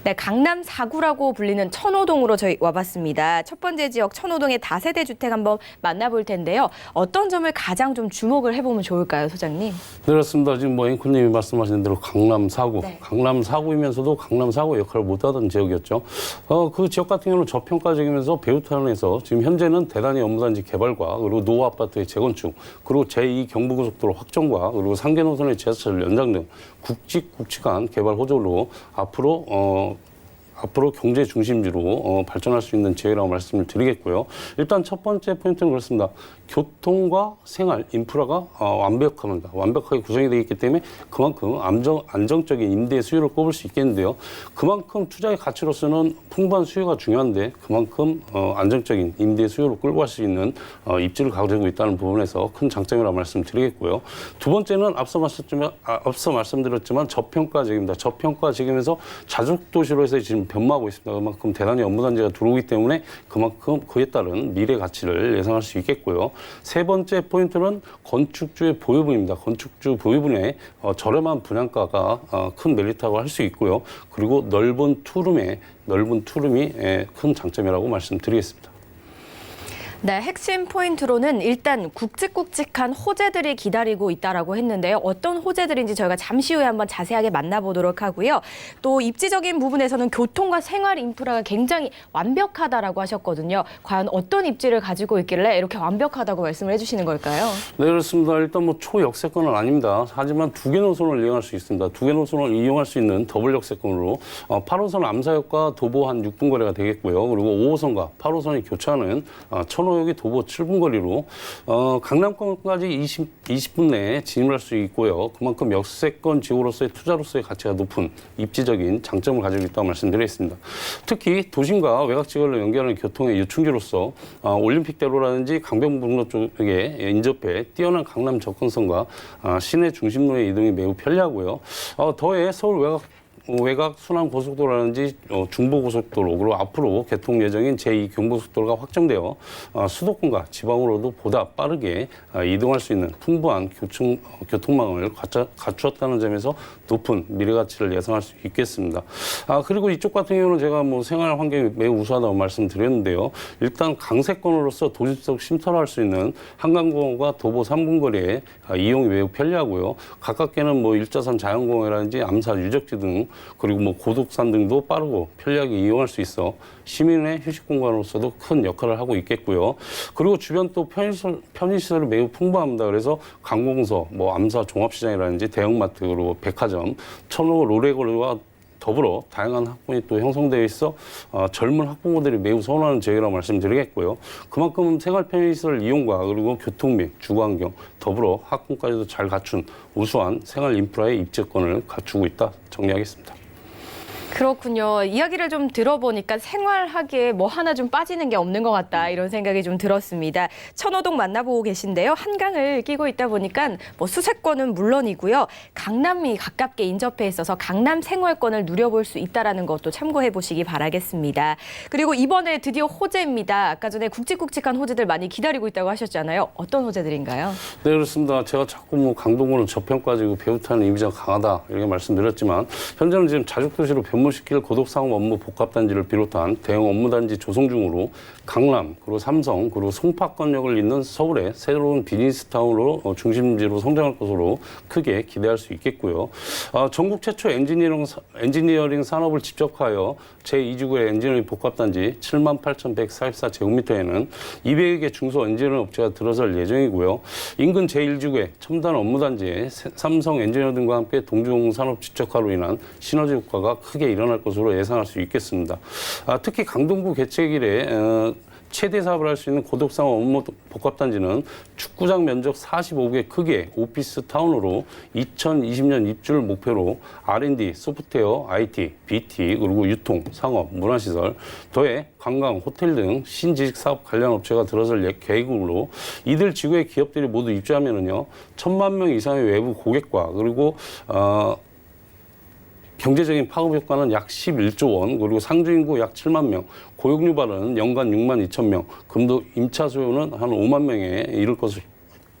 네, 강남 4구라고 불리는 천호동으로 저희 와봤습니다. 첫 번째 지역 천호동의 다세대 주택 한번 만나볼 텐데요. 어떤 점을 가장 좀 주목을 해보면 좋을까요, 소장님? 네, 그렇습니다. 지금 뭐 앵커님이 말씀하신 대로 강남 4구, 네. 강남 4구이면서도 강남 4구 역할을 못하던 지역이었죠. 그 지역 같은 경우는 저평가적이면서 배후타운에서 지금 현재는 대단히 업무단지 개발과 그리고 노후 아파트의 재건축, 그리고 제2 경부고속도로 확정과 그리고 상계 노선의 지하철 연장 등 굵직굵직한 개발 호조로 앞으로 경제 중심지로 발전할 수 있는 지역이라고 말씀을 드리겠고요. 일단 첫 번째 포인트는 그렇습니다. 교통과 생활, 인프라가 완벽하게 구성이 되어 있기 때문에 그만큼 안정적인 임대 수요를 꼽을 수 있겠는데요. 그만큼 투자의 가치로서는 풍부한 수요가 중요한데 그만큼 안정적인 임대 수요를 끌고 갈 수 있는 입지를 가지고 있다는 부분에서 큰 장점이라고 말씀드리겠고요. 두 번째는 앞서 말씀드렸지만 저평가적입니다. 저평가적이면서 자족도시로 해서 지금 변모하고 있습니다. 그만큼 대단히 업무단지가 들어오기 때문에 그만큼 그에 따른 미래 가치를 예상할 수 있겠고요. 세 번째 포인트는 건축주의 보유분입니다. 건축주 보유분의 저렴한 분양가가 큰 메리트라고 할 수 있고요. 그리고 넓은 투룸이 큰 장점이라고 말씀드리겠습니다. 네, 핵심 포인트로는 일단 굵직굵직한 호재들이 기다리고 있다라고 했는데요. 어떤 호재들인지 저희가 잠시 후에 한번 자세하게 만나보도록 하고요. 또 입지적인 부분에서는 교통과 생활 인프라가 굉장히 완벽하다라고 하셨거든요. 과연 어떤 입지를 가지고 있길래 이렇게 완벽하다고 말씀을 해주시는 걸까요? 네, 그렇습니다. 일단 뭐 초역세권은 아닙니다. 하지만 두 개 노선을 이용할 수 있습니다. 두 개 노선을 이용할 수 있는 더블 역세권으로 8호선 암사역과 도보 한 6분 거리가 되겠고요. 그리고 5호선과 8호선이 교차하는 천호역이 도보 7분 거리로 강남권까지 20분 내에 진입할 수 있고요. 그만큼 역세권 지구로서의 투자로서의 가치가 높은 입지적인 장점을 가지고 있다고 말씀드리겠습니다. 특히 도심과 외곽 지역을 연결하는 교통의 유충지로서 올림픽대로라든지 강변북로 쪽에 인접해 뛰어난 강남 접근성과 시내 중심로의 이동이 매우 편리하고요. 더해 서울 외곽 순환고속도로라든지 중부고속도로 그리고 앞으로 개통 예정인 제2 경부고속도로가 확정되어 수도권과 지방으로도 보다 빠르게 이동할 수 있는 풍부한 교통망을 갖추었다는 점에서 높은 미래가치를 예상할 수 있겠습니다. 그리고 이쪽 같은 경우는 제가 뭐 생활 환경이 매우 우수하다고 말씀드렸는데요. 일단 강세권으로서 도심 쉼터를 할 수 있는 한강공원과 도보 3분 거리에 이용이 매우 편리하고요. 가깝게는 뭐 일자산 자연공원이라든지 암사 유적지 등 그리고 뭐 고독산 등도 빠르고 편리하게 이용할 수 있어 시민의 휴식 공간으로서도 큰 역할을 하고 있겠고요. 그리고 주변 또 편의시설이 매우 풍부합니다. 그래서 관공서, 뭐 암사 종합시장이라든지 대형마트 그리고 백화점, 천호 롤레골과 더불어 다양한 학군이 또 형성되어 있어 젊은 학부모들이 매우 선호하는 지역이라고 말씀드리겠고요. 그만큼 생활 편의시설 이용과 그리고 교통 및 주거환경 더불어 학군까지도 잘 갖춘 우수한 생활 인프라의 입지권을 갖추고 있다 정리하겠습니다. 그렇군요. 이야기를 좀 들어보니까 생활하기에 뭐 하나 좀 빠지는 게 없는 것 같다 이런 생각이 좀 들었습니다. 천호동 만나보고 계신데요. 한강을 끼고 있다 보니까 뭐 수세권은 물론이고요. 강남이 가깝게 인접해 있어서 강남 생활권을 누려볼 수 있다는 것도 참고해 보시기 바라겠습니다. 그리고 이번에 드디어 호재입니다. 아까 전에 굵직굵직한 호재들 많이 기다리고 있다고 하셨잖아요. 어떤 호재들인가요? 네, 그렇습니다. 제가 자꾸 뭐 강동구는 저평가지고 배후타는 이미지가 강하다 이렇게 말씀드렸지만 현재는 지금 자족도시로 변모시킬 고독상업 업무 복합단지를 비롯한 대형 업무단지 조성 중으로 강남, 그리고 삼성, 그리고 송파권역을 잇는 서울의 새로운 비즈니스타운으로 중심지로 성장할 것으로 크게 기대할 수 있겠고요. 전국 최초 엔지니어링 산업을 집적하여 제2지구의 엔지니어링 복합단지 78,144제곱미터에는 200여 개 중소 엔지니어링 업체가 들어설 예정이고요. 인근 제1지구의 첨단 업무단지에 삼성 엔지니어 등과 함께 동중 산업 집적화로 인한 시너지 효과가 크게 일어날 것으로 예상할 수 있겠습니다. 특히 강동구 개책 이래 최대 사업을 할 수 있는 고독상업 업무 복합단지는 축구장 면적 45개 크기의 오피스 타운으로 2020년 입주를 목표로 R&D, 소프트웨어, IT, BT, 그리고 유통, 상업, 문화시설, 더해 관광, 호텔 등 신지식 사업 관련 업체가 들어설 계획으로 이들 지구의 기업들이 모두 입주하면은요 1,000만 명 이상의 외부 고객과 그리고 경제적인 파급 효과는 약 11조 원, 그리고 상주 인구 약 7만 명, 고용 유발은 연간 6만 2천 명, 금도 임차 수요는 한 5만 명에 이를 것으로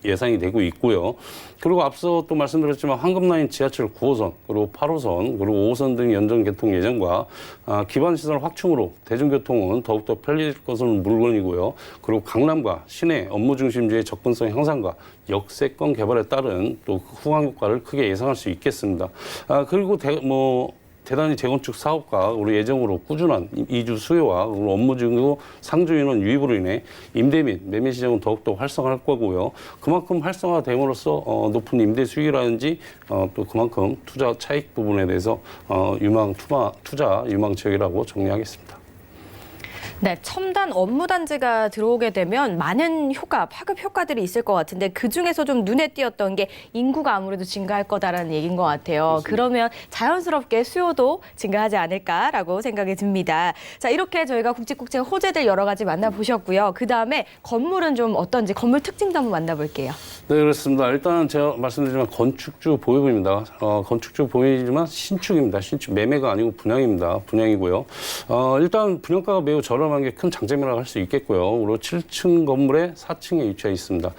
예상이 되고 있고요. 그리고 앞서 또 말씀드렸지만 황금라인 지하철 9호선, 그리고 8호선, 그리고 5호선 등 연장 개통 예정과 기반시설 확충으로 대중교통은 더욱더 편리해질 것은 물론이고요. 그리고 강남과 시내 업무 중심지의 접근성 향상과 역세권 개발에 따른 또 후광 효과를 크게 예상할 수 있겠습니다. 그리고 대단히 재건축 사업과 우리 예정으로 꾸준한 이주 수요와 업무 증후 상주 인원 유입으로 인해 임대 및 매매 시장은 더욱더 활성화할 거고요. 그만큼 활성화됨으로써 높은 임대 수익이라든지 또 그만큼 투자 차익 부분에 대해서 투자 유망 지역이라고 정리하겠습니다. 네, 첨단 업무 단지가 들어오게 되면 많은 파급 효과들이 있을 것 같은데 그중에서 좀 눈에 띄었던 게 인구가 아무래도 증가할 거다라는 얘기인 것 같아요. 그렇습니다. 그러면 자연스럽게 수요도 증가하지 않을까라고 생각이 듭니다. 자, 이렇게 저희가 굵직굵직 호재들 여러 가지 만나보셨고요. 그다음에 건물은 좀 어떤지 건물 특징도 한번 만나볼게요. 네, 그렇습니다. 일단 제가 말씀드리지만 건축주 보유입니다. 건축주 보유이지만 신축입니다. 신축 매매가 아니고 분양입니다. 분양이고요. 일단 분양가가 매우 저렴한 게 큰 장점이라고 할 수 있겠고요. 그리고 7층 건물에 4층에 위치해 있습니다.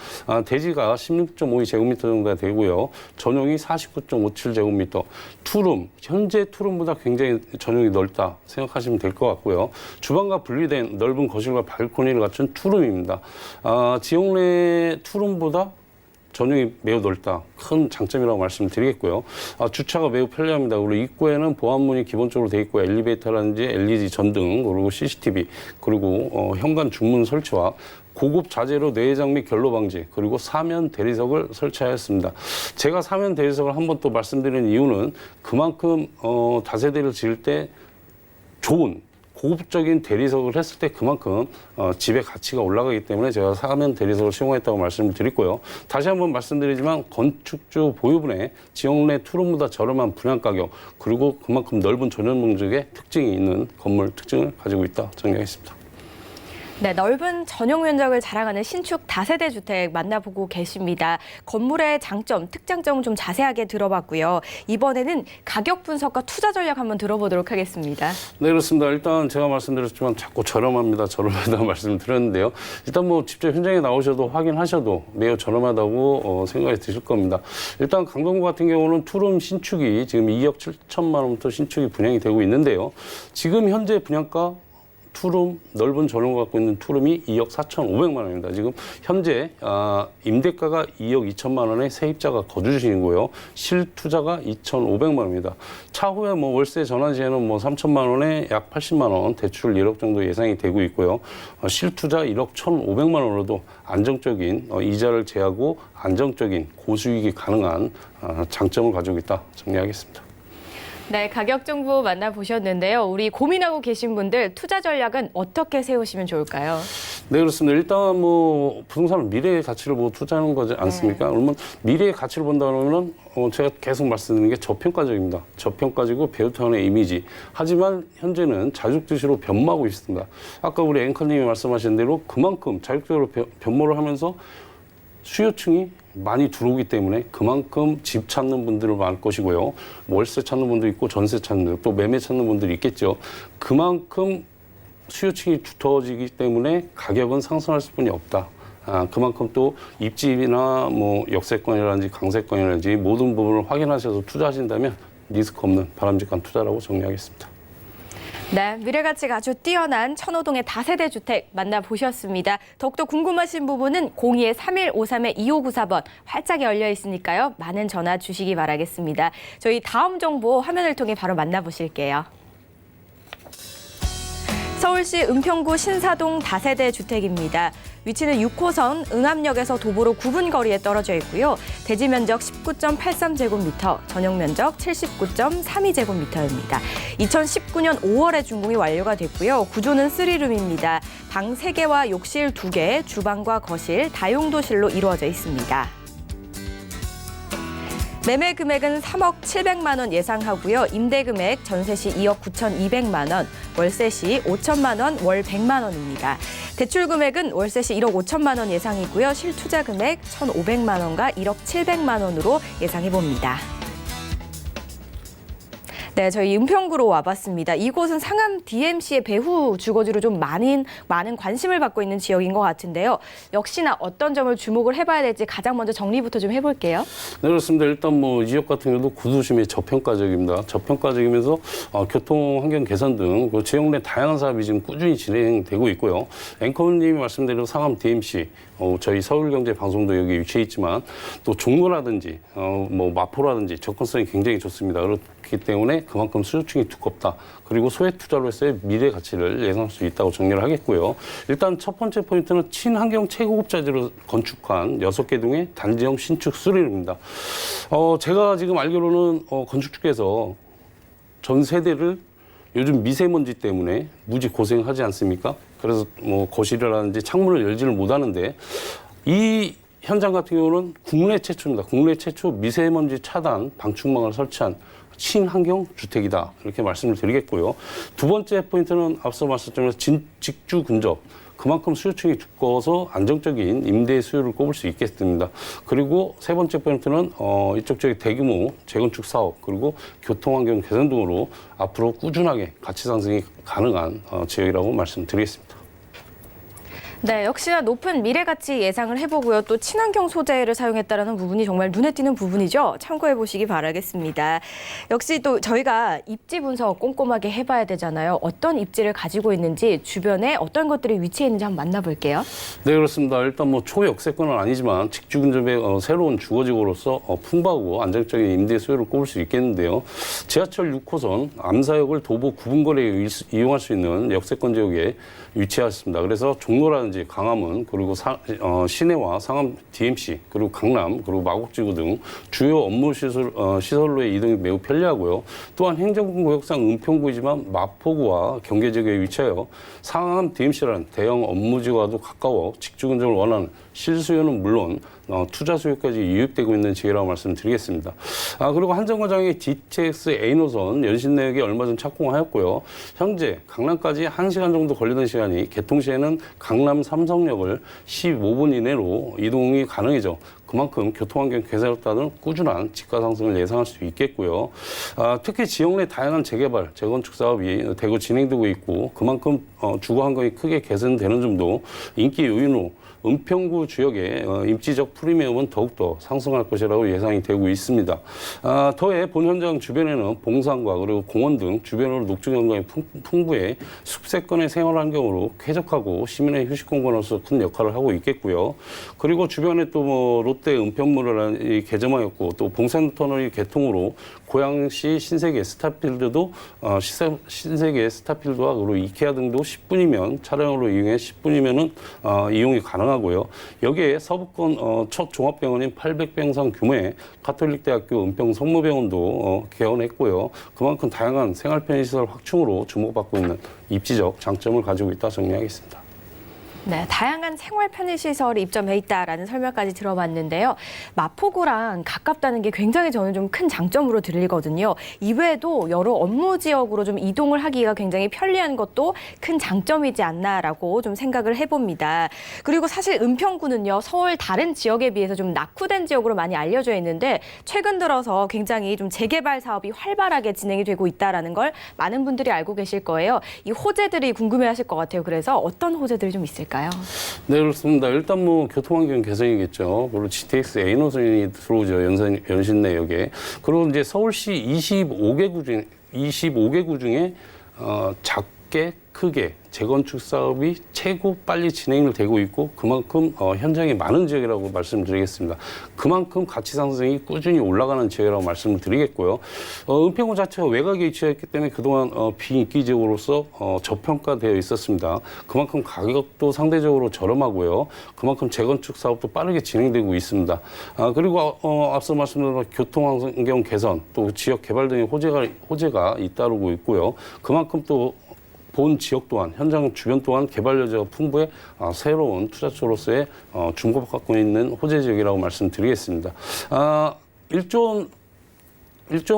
대지가 16.52제곱미터 정도가 되고요. 전용이 49.57제곱미터. 투룸, 현재 투룸보다 굉장히 전용이 넓다 생각하시면 될 것 같고요. 주방과 분리된 넓은 거실과 발코니를 갖춘 투룸입니다. 지역 내 투룸보다 전용이 매우 넓다. 큰 장점이라고 말씀드리겠고요. 주차가 매우 편리합니다. 그리고 입구에는 보안문이 기본적으로 되어 있고 엘리베이터라든지 LED 전등, 그리고 CCTV, 그리고 현관 중문 설치와 고급 자재로 내장 및 결로 방지, 그리고 사면 대리석을 설치하였습니다. 제가 사면 대리석을 한번 또 말씀드리는 이유는 그만큼 다세대를 지을 때 좋은 고급적인 대리석을 했을 때 그만큼 집의 가치가 올라가기 때문에 제가 사면 대리석을 시공했다고 말씀을 드렸고요. 다시 한번 말씀드리지만 건축주 보유분의 지역 내 투룸보다 저렴한 분양 가격, 그리고 그만큼 넓은 전용 면적의 특징이 있는 건물 특징을 가지고 있다 정리하겠습니다. 네, 넓은 전용 면적을 자랑하는 신축 다세대 주택 만나보고 계십니다. 건물의 장점, 특장점 좀 자세하게 들어봤고요. 이번에는 가격 분석과 투자 전략 한번 들어보도록 하겠습니다. 네, 그렇습니다. 일단 제가 말씀드렸지만 자꾸 저렴합니다. 저렴하다고 말씀드렸는데요. 일단 직접 현장에 나오셔도 확인하셔도 매우 저렴하다고 생각이 드실 겁니다. 일단 강동구 같은 경우는 투룸 신축이 지금 2억 7천만 원부터 신축이 분양이 되고 있는데요. 지금 현재 분양가 투룸, 넓은 전용을 갖고 있는 투룸이 2억 4,500만 원입니다. 지금 현재 임대가가 2억 2천만 원의 세입자가 거주 중이고요. 실투자가 2,500만 원입니다. 차후에 월세 전환 시에는 3천만 원에 약 80만 원, 대출 1억 정도 예상이 되고 있고요. 실투자 1억 1,500만 원으로도 안정적인 이자를 제하고 안정적인 고수익이 가능한 장점을 가지고 있다 정리하겠습니다. 네, 가격 정보 만나보셨는데요. 우리 고민하고 계신 분들 투자 전략은 어떻게 세우시면 좋을까요? 네, 그렇습니다. 일단 부동산은 미래의 가치를 보고 투자하는 거지 않습니까? 그러면 미래의 가치를 본다 그러면 제가 계속 말씀드리는 게 저평가적입니다. 저평가적이고 배우타운의 이미지. 하지만 현재는 자죽지시로 변모하고 있습니다. 아까 우리 앵커님이 말씀하신 대로 그만큼 자율적으로 변모를 하면서 수요층이 많이 들어오기 때문에 그만큼 집 찾는 분들을 많을 것이고요. 월세 찾는 분도 있고 전세 찾는 분들, 또 매매 찾는 분들이 있겠죠. 그만큼 수요층이 두터워지기 때문에 가격은 상승할 수뿐이 없다. 그만큼 또 입지나 역세권이라든지 강세권이라든지 모든 부분을 확인하셔서 투자하신다면 리스크 없는 바람직한 투자라고 정리하겠습니다. 네, 미래가치가 아주 뛰어난 천호동의 다세대 주택 만나보셨습니다. 더욱더 궁금하신 부분은 02-3153-2594번 활짝 열려 있으니까요. 많은 전화 주시기 바라겠습니다. 저희 다음 정보 화면을 통해 바로 만나보실게요. 서울시 은평구 신사동 다세대 주택입니다. 위치는 6호선 응암역에서 도보로 9분 거리에 떨어져 있고요. 대지 면적 19.83제곱미터, 전용 면적 79.32제곱미터입니다. 2019년 5월에 준공이 완료가 됐고요. 구조는 3룸입니다. 방 3개와 욕실 2개, 주방과 거실, 다용도실로 이루어져 있습니다. 매매 금액은 3억 700만 원 예상하고요. 임대 금액 전세 시 2억 9,200만 원, 월세 시 5천만 원, 월 100만 원입니다. 대출 금액은 월세 시 1억 5천만 원 예상이고요. 실투자 금액 1,500만 원과 1억 700만 원으로 예상해 봅니다. 네, 저희 은평구로 와봤습니다. 이곳은 상암 DMC의 배후 주거지로 좀 많은 관심을 받고 있는 지역인 것 같은데요. 역시나 어떤 점을 주목을 해봐야 될지 가장 먼저 정리부터 좀 해볼게요. 네, 그렇습니다. 일단 뭐 이 지역 같은 경우도 구도심이 저평가 지역이면서 교통 환경 개선 등 지역 내 다양한 사업이 지금 꾸준히 진행되고 있고요. 앵커님이 말씀드린 상암 DMC, 저희 서울경제방송도 여기 위치해 있지만 또 종로라든지 뭐 마포라든지 접근성이 굉장히 좋습니다. 그렇기 때문에 그만큼 수요층이 두껍다. 그리고 소액 투자로서의 미래 가치를 예상할 수 있다고 정리를 하겠고요. 일단 첫 번째 포인트는 친환경 최고급자재로 건축한 6개 동의 단지형 신축 수리입니다. 제가 지금 알기로는 건축주께서 전 세대를 요즘 미세먼지 때문에 무지 고생하지 않습니까? 그래서 뭐 거실이라든지 창문을 열지를 못하는데 이 현장 같은 경우는 국내 최초입니다. 국내 최초 미세먼지 차단 방충망을 설치한 친환경 주택이다. 이렇게 말씀을 드리겠고요. 두 번째 포인트는 앞서 말씀드린 직주 근접. 그만큼 수요층이 두꺼워서 안정적인 임대 수요를 꼽을 수 있겠습니다. 그리고 세 번째 포인트는 이쪽 지역의 대규모 재건축 사업 그리고 교통환경 개선 등으로 앞으로 꾸준하게 가치 상승이 가능한 지역이라고 말씀드리겠습니다. 네, 역시나 높은 미래 가치 예상을 해보고요. 또 친환경 소재를 사용했다는 부분이 정말 눈에 띄는 부분이죠. 참고해 보시기 바라겠습니다. 역시 또 저희가 입지 분석 꼼꼼하게 해봐야 되잖아요. 어떤 입지를 가지고 있는지 주변에 어떤 것들이 위치해 있는지 한번 만나볼게요. 네, 그렇습니다. 일단 뭐 초역세권은 아니지만 직주 근접의 새로운 주거지구로서 풍부하고 안정적인 임대 수요를 꼽을 수 있겠는데요. 지하철 6호선 암사역을 도보 9분거리에 이용할 수 있는 역세권 지역에 위치하였습니다. 그래서 종로라든지 강화문 그리고 시내와 상암 DMC 그리고 강남 그리고 마곡지구 등 주요 업무 시설로의 이동이 매우 편리하고요. 또한 행정구역상 은평구이지만 마포구와 경계 지역에 위치하여 상암 DMC라는 대형 업무지구와도 가까워 직주 근접을 원하는 실수요는 물론 투자 수요까지 유입되고 있는 지역이라고 말씀드리겠습니다. 그리고 한정거장의 DTX A노선 연신내역에 얼마 전 착공하였고요. 현재 강남까지 1시간 정도 걸리던 시간이 개통 시에는 강남 삼성역을 15분 이내로 이동이 가능해져 그만큼 교통환경 개선에 따른 꾸준한 집가 상승을 예상할 수 있겠고요. 특히 지역 내 다양한 재개발, 재건축 사업이 대거 진행되고 있고 그만큼 주거 환경이 크게 개선되는 점도 인기 요인으로 은평구 지역의 입지적 프리미엄은 더욱더 상승할 것이라고 예상이 되고 있습니다. 더해 본 현장 주변에는 봉산과 그리고 공원 등 주변으로 녹지 경관이 풍부해 숲세권의 생활 환경으로 쾌적하고 시민의 휴식 공간으로서 큰 역할을 하고 있겠고요. 그리고 주변에 또 뭐 롯데 은평몰이라는 개점하였고 또 봉산 터널이 개통으로 고양시 신세계 스타필드도 신세계 스타필드와 그리고 이케아 등도 10분이면 차량으로 이용해 10분이면은 이용이 가능하고요. 여기에 서부권 첫 종합병원인 800병상 규모의 가톨릭대학교 은평 성모병원도 개원했고요. 그만큼 다양한 생활 편의시설 확충으로 주목받고 있는 입지적 장점을 가지고 있다 정리하겠습니다. 네, 다양한 생활 편의시설이 입점해 있다라는 설명까지 들어봤는데요. 마포구랑 가깝다는 게 굉장히 저는 좀 큰 장점으로 들리거든요. 이외에도 여러 업무 지역으로 좀 이동을 하기가 굉장히 편리한 것도 큰 장점이지 않나라고 좀 생각을 해봅니다. 그리고 사실 은평구는요, 서울 다른 지역에 비해서 좀 낙후된 지역으로 많이 알려져 있는데 최근 들어서 굉장히 좀 재개발 사업이 활발하게 진행이 되고 있다라는 걸 많은 분들이 알고 계실 거예요. 이 호재들이 궁금해하실 것 같아요. 그래서 어떤 호재들이 좀 있을까요? 네, 그렇습니다. 일단 뭐 교통환경 개선이겠죠. 그리고 GTX A노선이 들어오죠. 연신내역에. 그리고 이제 서울시 25개 구 중에 작게 크게 재건축 사업이 최고 빨리 진행을 되고 있고 그만큼 현장이 많은 지역이라고 말씀드리겠습니다. 그만큼 가치 상승이 꾸준히 올라가는 지역이라고 말씀을 드리겠고요. 은평구 자체가 외곽에 위치했기 때문에 그동안 비인기 지역으로서 저평가되어 있었습니다. 그만큼 가격도 상대적으로 저렴하고요. 그만큼 재건축 사업도 빠르게 진행되고 있습니다. 그리고 앞서 말씀드린 교통환경 개선 또 지역 개발 등의 호재가 잇따르고 있고요. 그만큼 또 본 지역 또한 현장 주변 또한 개발 여지가 풍부해 새로운 투자처로서의 중고받고 있는 호재 지역이라고 말씀드리겠습니다. 일정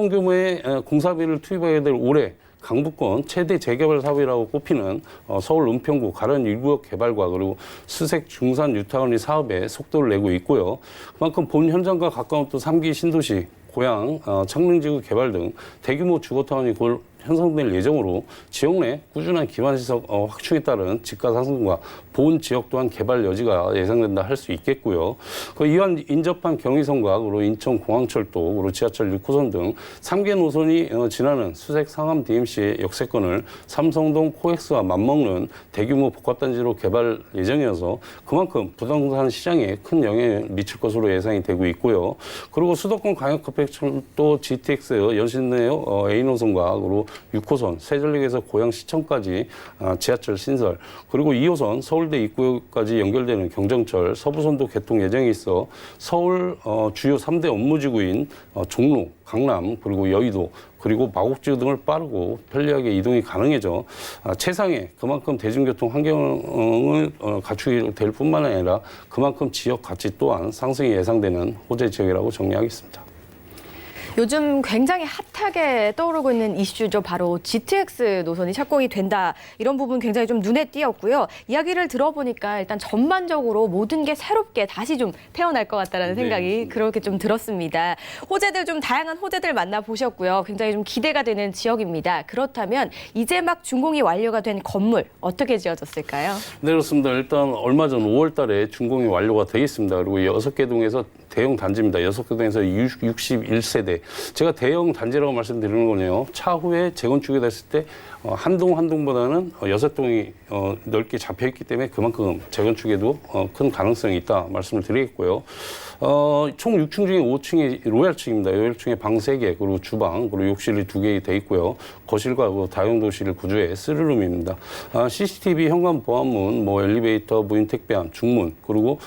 규모의 공사비를 투입하게 될 올해 강북권 최대 재개발 사업이라고 꼽히는 서울 은평구 가련 1구역 개발과 그리고 수색 중산 뉴타운이 사업에 속도를 내고 있고요. 그만큼 본 현장과 가까운 또 3기 신도시 고양, 창릉지구 개발 등 대규모 주거 타운이 곧 형성될 예정으로 지역 내 꾸준한 기반시설 확충에 따른 집가 상승과 본 지역 또한 개발 여지가 예상된다 할 수 있겠고요. 이완 인접한 경의선과 인천공항철도, 지하철 6호선 등 3개 노선이 지나는 수색 상암 DMC의 역세권을 삼성동 코엑스와 맞먹는 대규모 복합단지로 개발 예정이어서 그만큼 부동산 시장에 큰 영향을 미칠 것으로 예상이 되고 있고요. 그리고 수도권 광역급행철도 GTX 여신내역 A노선과 6호선 세전역에서 고양시청까지 지하철 신설, 그리고 2호선 서울대 입구까지 연결되는 경정철 서부선도 개통 예정이 있어 서울 주요 3대 업무지구인 종로, 강남, 그리고 여의도, 그리고 마곡지구 등을 빠르고 편리하게 이동이 가능해져 최상의 그만큼 대중교통 환경을 갖추게 될 뿐만 아니라 그만큼 지역 가치 또한 상승이 예상되는 호재 지역이라고 정리하겠습니다. 요즘 굉장히 핫하게 떠오르고 있는 이슈죠. 바로 GTX 노선이 착공이 된다. 이런 부분 굉장히 좀 눈에 띄었고요. 이야기를 들어보니까 일단 전반적으로 모든 게 새롭게 다시 좀 태어날 것 같다는 생각이 그렇게 좀 들었습니다. 호재들 좀 다양한 호재들 만나보셨고요. 굉장히 좀 기대가 되는 지역입니다. 그렇다면 이제 막 준공이 완료가 된 건물 어떻게 지어졌을까요? 네, 그렇습니다. 일단 얼마 전 5월 달에 준공이 완료가 되겠습니다. 그리고 6개 동에서 대형 단지입니다. 6개 동에서 61세대. 제가 대형 단지라고 말씀드리는 거네요. 차후에 재건축이 됐을 때 한 동 한 동보다는 6동이 넓게 잡혀있기 때문에 그만큼 재건축에도 큰 가능성이 있다 말씀을 드리겠고요. 총 6층 중에 5층이 로얄층입니다. 로얄층에 방 3개, 그리고 주방, 그리고 욕실이 2개 돼 있고요. 거실과 다용도실 구조의 3룸입니다. CCTV 현관 보안문, 엘리베이터, 무인 택배함, 중문, 그리고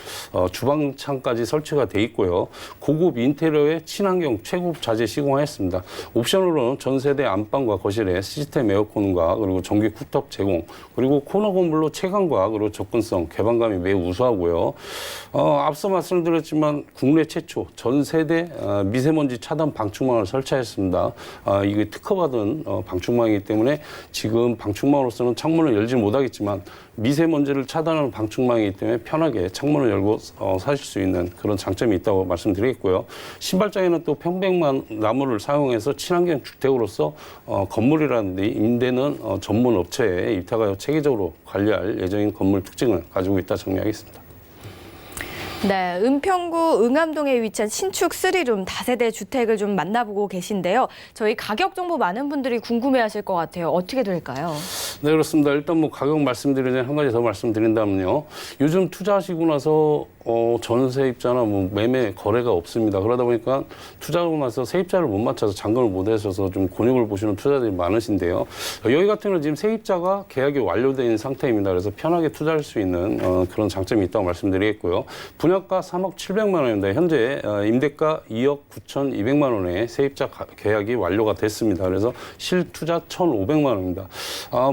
주방창까지 설치가 돼 있고요. 고급 인테리어의 친환경 최고급 자재 시공하였습니다. 옵션으로는 전 세대 안방과 거실에 시스템 에어컨과 그리고 전기 쿡탑 제공, 그리고 코너 건물로 채광과 그리고 접근성, 개방감이 매우 우수하고요. 앞서 말씀드렸지만 국내 최초 전 세대 미세먼지 차단 방충망을 설치했습니다. 이게 특허받은 방충망이기 때문에 지금 방충망으로서는 창문을 열지 못하겠지만 미세먼지를 차단하는 방충망이기 때문에 편하게 창문을 열고 사실 수 있는 그런 장점이 있다고 말씀드리겠고요. 신발장에는 또 평백만 나무를 사용해서 친환경 주택으로서 건물이라든지 임대는 전문 업체에 입탁하여 체계적으로 관리할 예정인 건물 특징을 가지고 있다 정리하겠습니다. 네, 은평구 응암동에 위치한 신축 3룸 다세대 주택을 좀 만나보고 계신데요. 저희 가격 정보 많은 분들이 궁금해하실 것 같아요. 어떻게 될까요? 네, 그렇습니다. 일단 가격 말씀드리기 전에 한 가지 더 말씀드린다면요. 요즘 투자하시고 나서 전세입자나 매매 거래가 없습니다. 그러다 보니까 투자하고 나서 세입자를 못 맞춰서 잔금을 못 하셔서 좀 곤욕을 보시는 투자들이 많으신데요. 여기 같은 경우는 지금 세입자가 계약이 완료된 상태입니다. 그래서 편하게 투자할 수 있는 그런 장점이 있다고 말씀드리겠고요. 분양가 3억 700만 원입니다. 현재 임대가 2억 9,200만 원에 세입자 계약이 완료가 됐습니다. 그래서 실투자 1,500만 원입니다.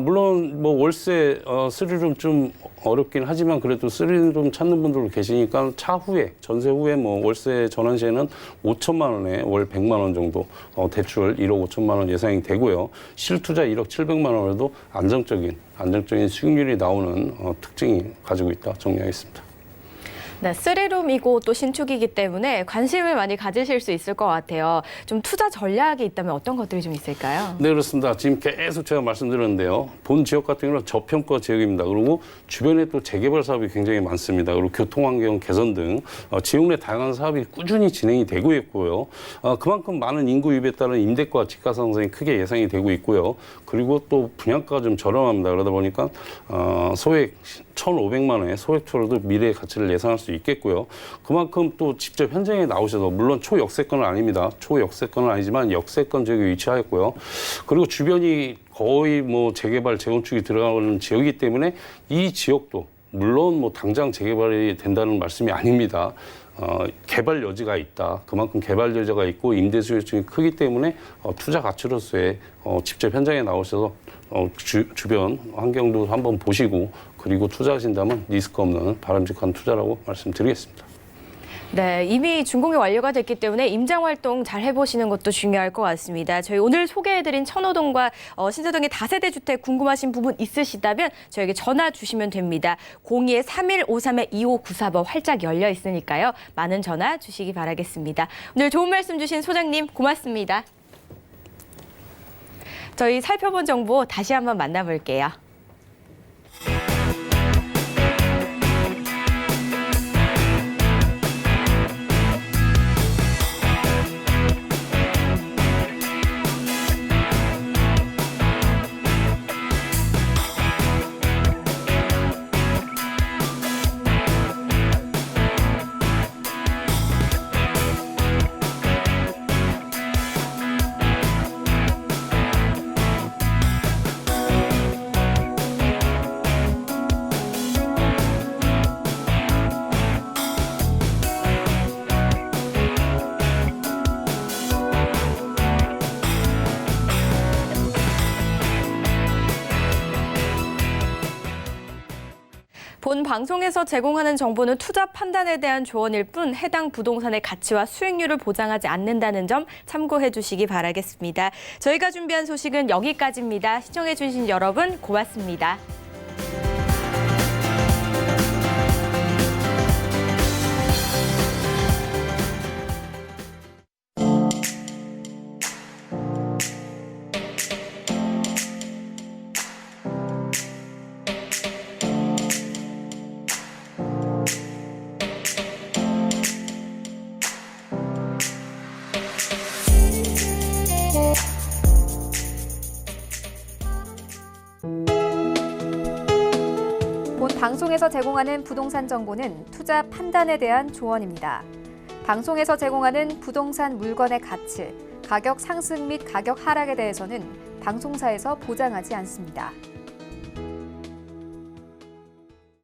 물론 월세 3룸 좀 어렵긴 하지만 그래도 3룸 찾는 분들도 계시니까 차후에 전세 후에 월세 전환 시에는 5천만 원에 월 100만 원 정도 대출 1억 5천만 원 예상이 되고요. 실투자 1억 700만 원에도 안정적인 수익률이 나오는 특징이 가지고 있다 정리하겠습니다. 네, 3룸이고 또 신축이기 때문에 관심을 많이 가지실 수 있을 것 같아요. 좀 투자 전략이 있다면 어떤 것들이 좀 있을까요? 네, 그렇습니다. 지금 계속 제가 말씀드렸는데요. 본 지역 같은 경우는 저평가 지역입니다. 그리고 주변에 또 재개발 사업이 굉장히 많습니다. 그리고 교통환경 개선 등 지역 내 다양한 사업이 꾸준히 진행이 되고 있고요. 그만큼 많은 인구 유입에 따른 임대가 집가 상승이 크게 예상이 되고 있고요. 그리고 또 분양가가 좀 저렴합니다. 그러다 보니까 소액 1,500만 원의 소액 투자로도 미래의 가치를 예상할 수 있겠고요. 그만큼 또 직접 현장에 나오셔서 물론 초역세권은 아닙니다. 초역세권은 아니지만 역세권 지역에 위치하였고요. 그리고 주변이 거의 재개발, 재건축이 들어가는 지역이기 때문에 이 지역도 물론 당장 재개발이 된다는 말씀이 아닙니다. 개발 여지가 있다. 그만큼 개발 여지가 있고 임대 수요층이 크기 때문에 투자 가치로서의 직접 현장에 나오셔서 주변 환경도 한번 보시고 그리고 투자하신다면 리스크 없는 바람직한 투자라고 말씀드리겠습니다. 네, 이미 준공이 완료가 됐기 때문에 임장 활동 잘 해보시는 것도 중요할 것 같습니다. 저희 오늘 소개해드린 천호동과 신사동의 다세대 주택 궁금하신 부분 있으시다면 저에게 전화 주시면 됩니다. 02-3153-2594번 활짝 열려 있으니까요. 많은 전화 주시기 바라겠습니다. 오늘 좋은 말씀 주신 소장님 고맙습니다. 저희 살펴본 정보 다시 한번 만나볼게요. 본 방송에서 제공하는 정보는 투자 판단에 대한 조언일 뿐 해당 부동산의 가치와 수익률을 보장하지 않는다는 점 참고해 주시기 바라겠습니다. 저희가 준비한 소식은 여기까지입니다. 시청해 주신 여러분 고맙습니다. 본 방송에서 제공하는 부동산 정보는 투자 판단에 대한 조언입니다. 방송에서 제공하는 부동산 물건의 가치, 가격 상승 및 가격 하락에 대해서는 방송사에서 보장하지 않습니다.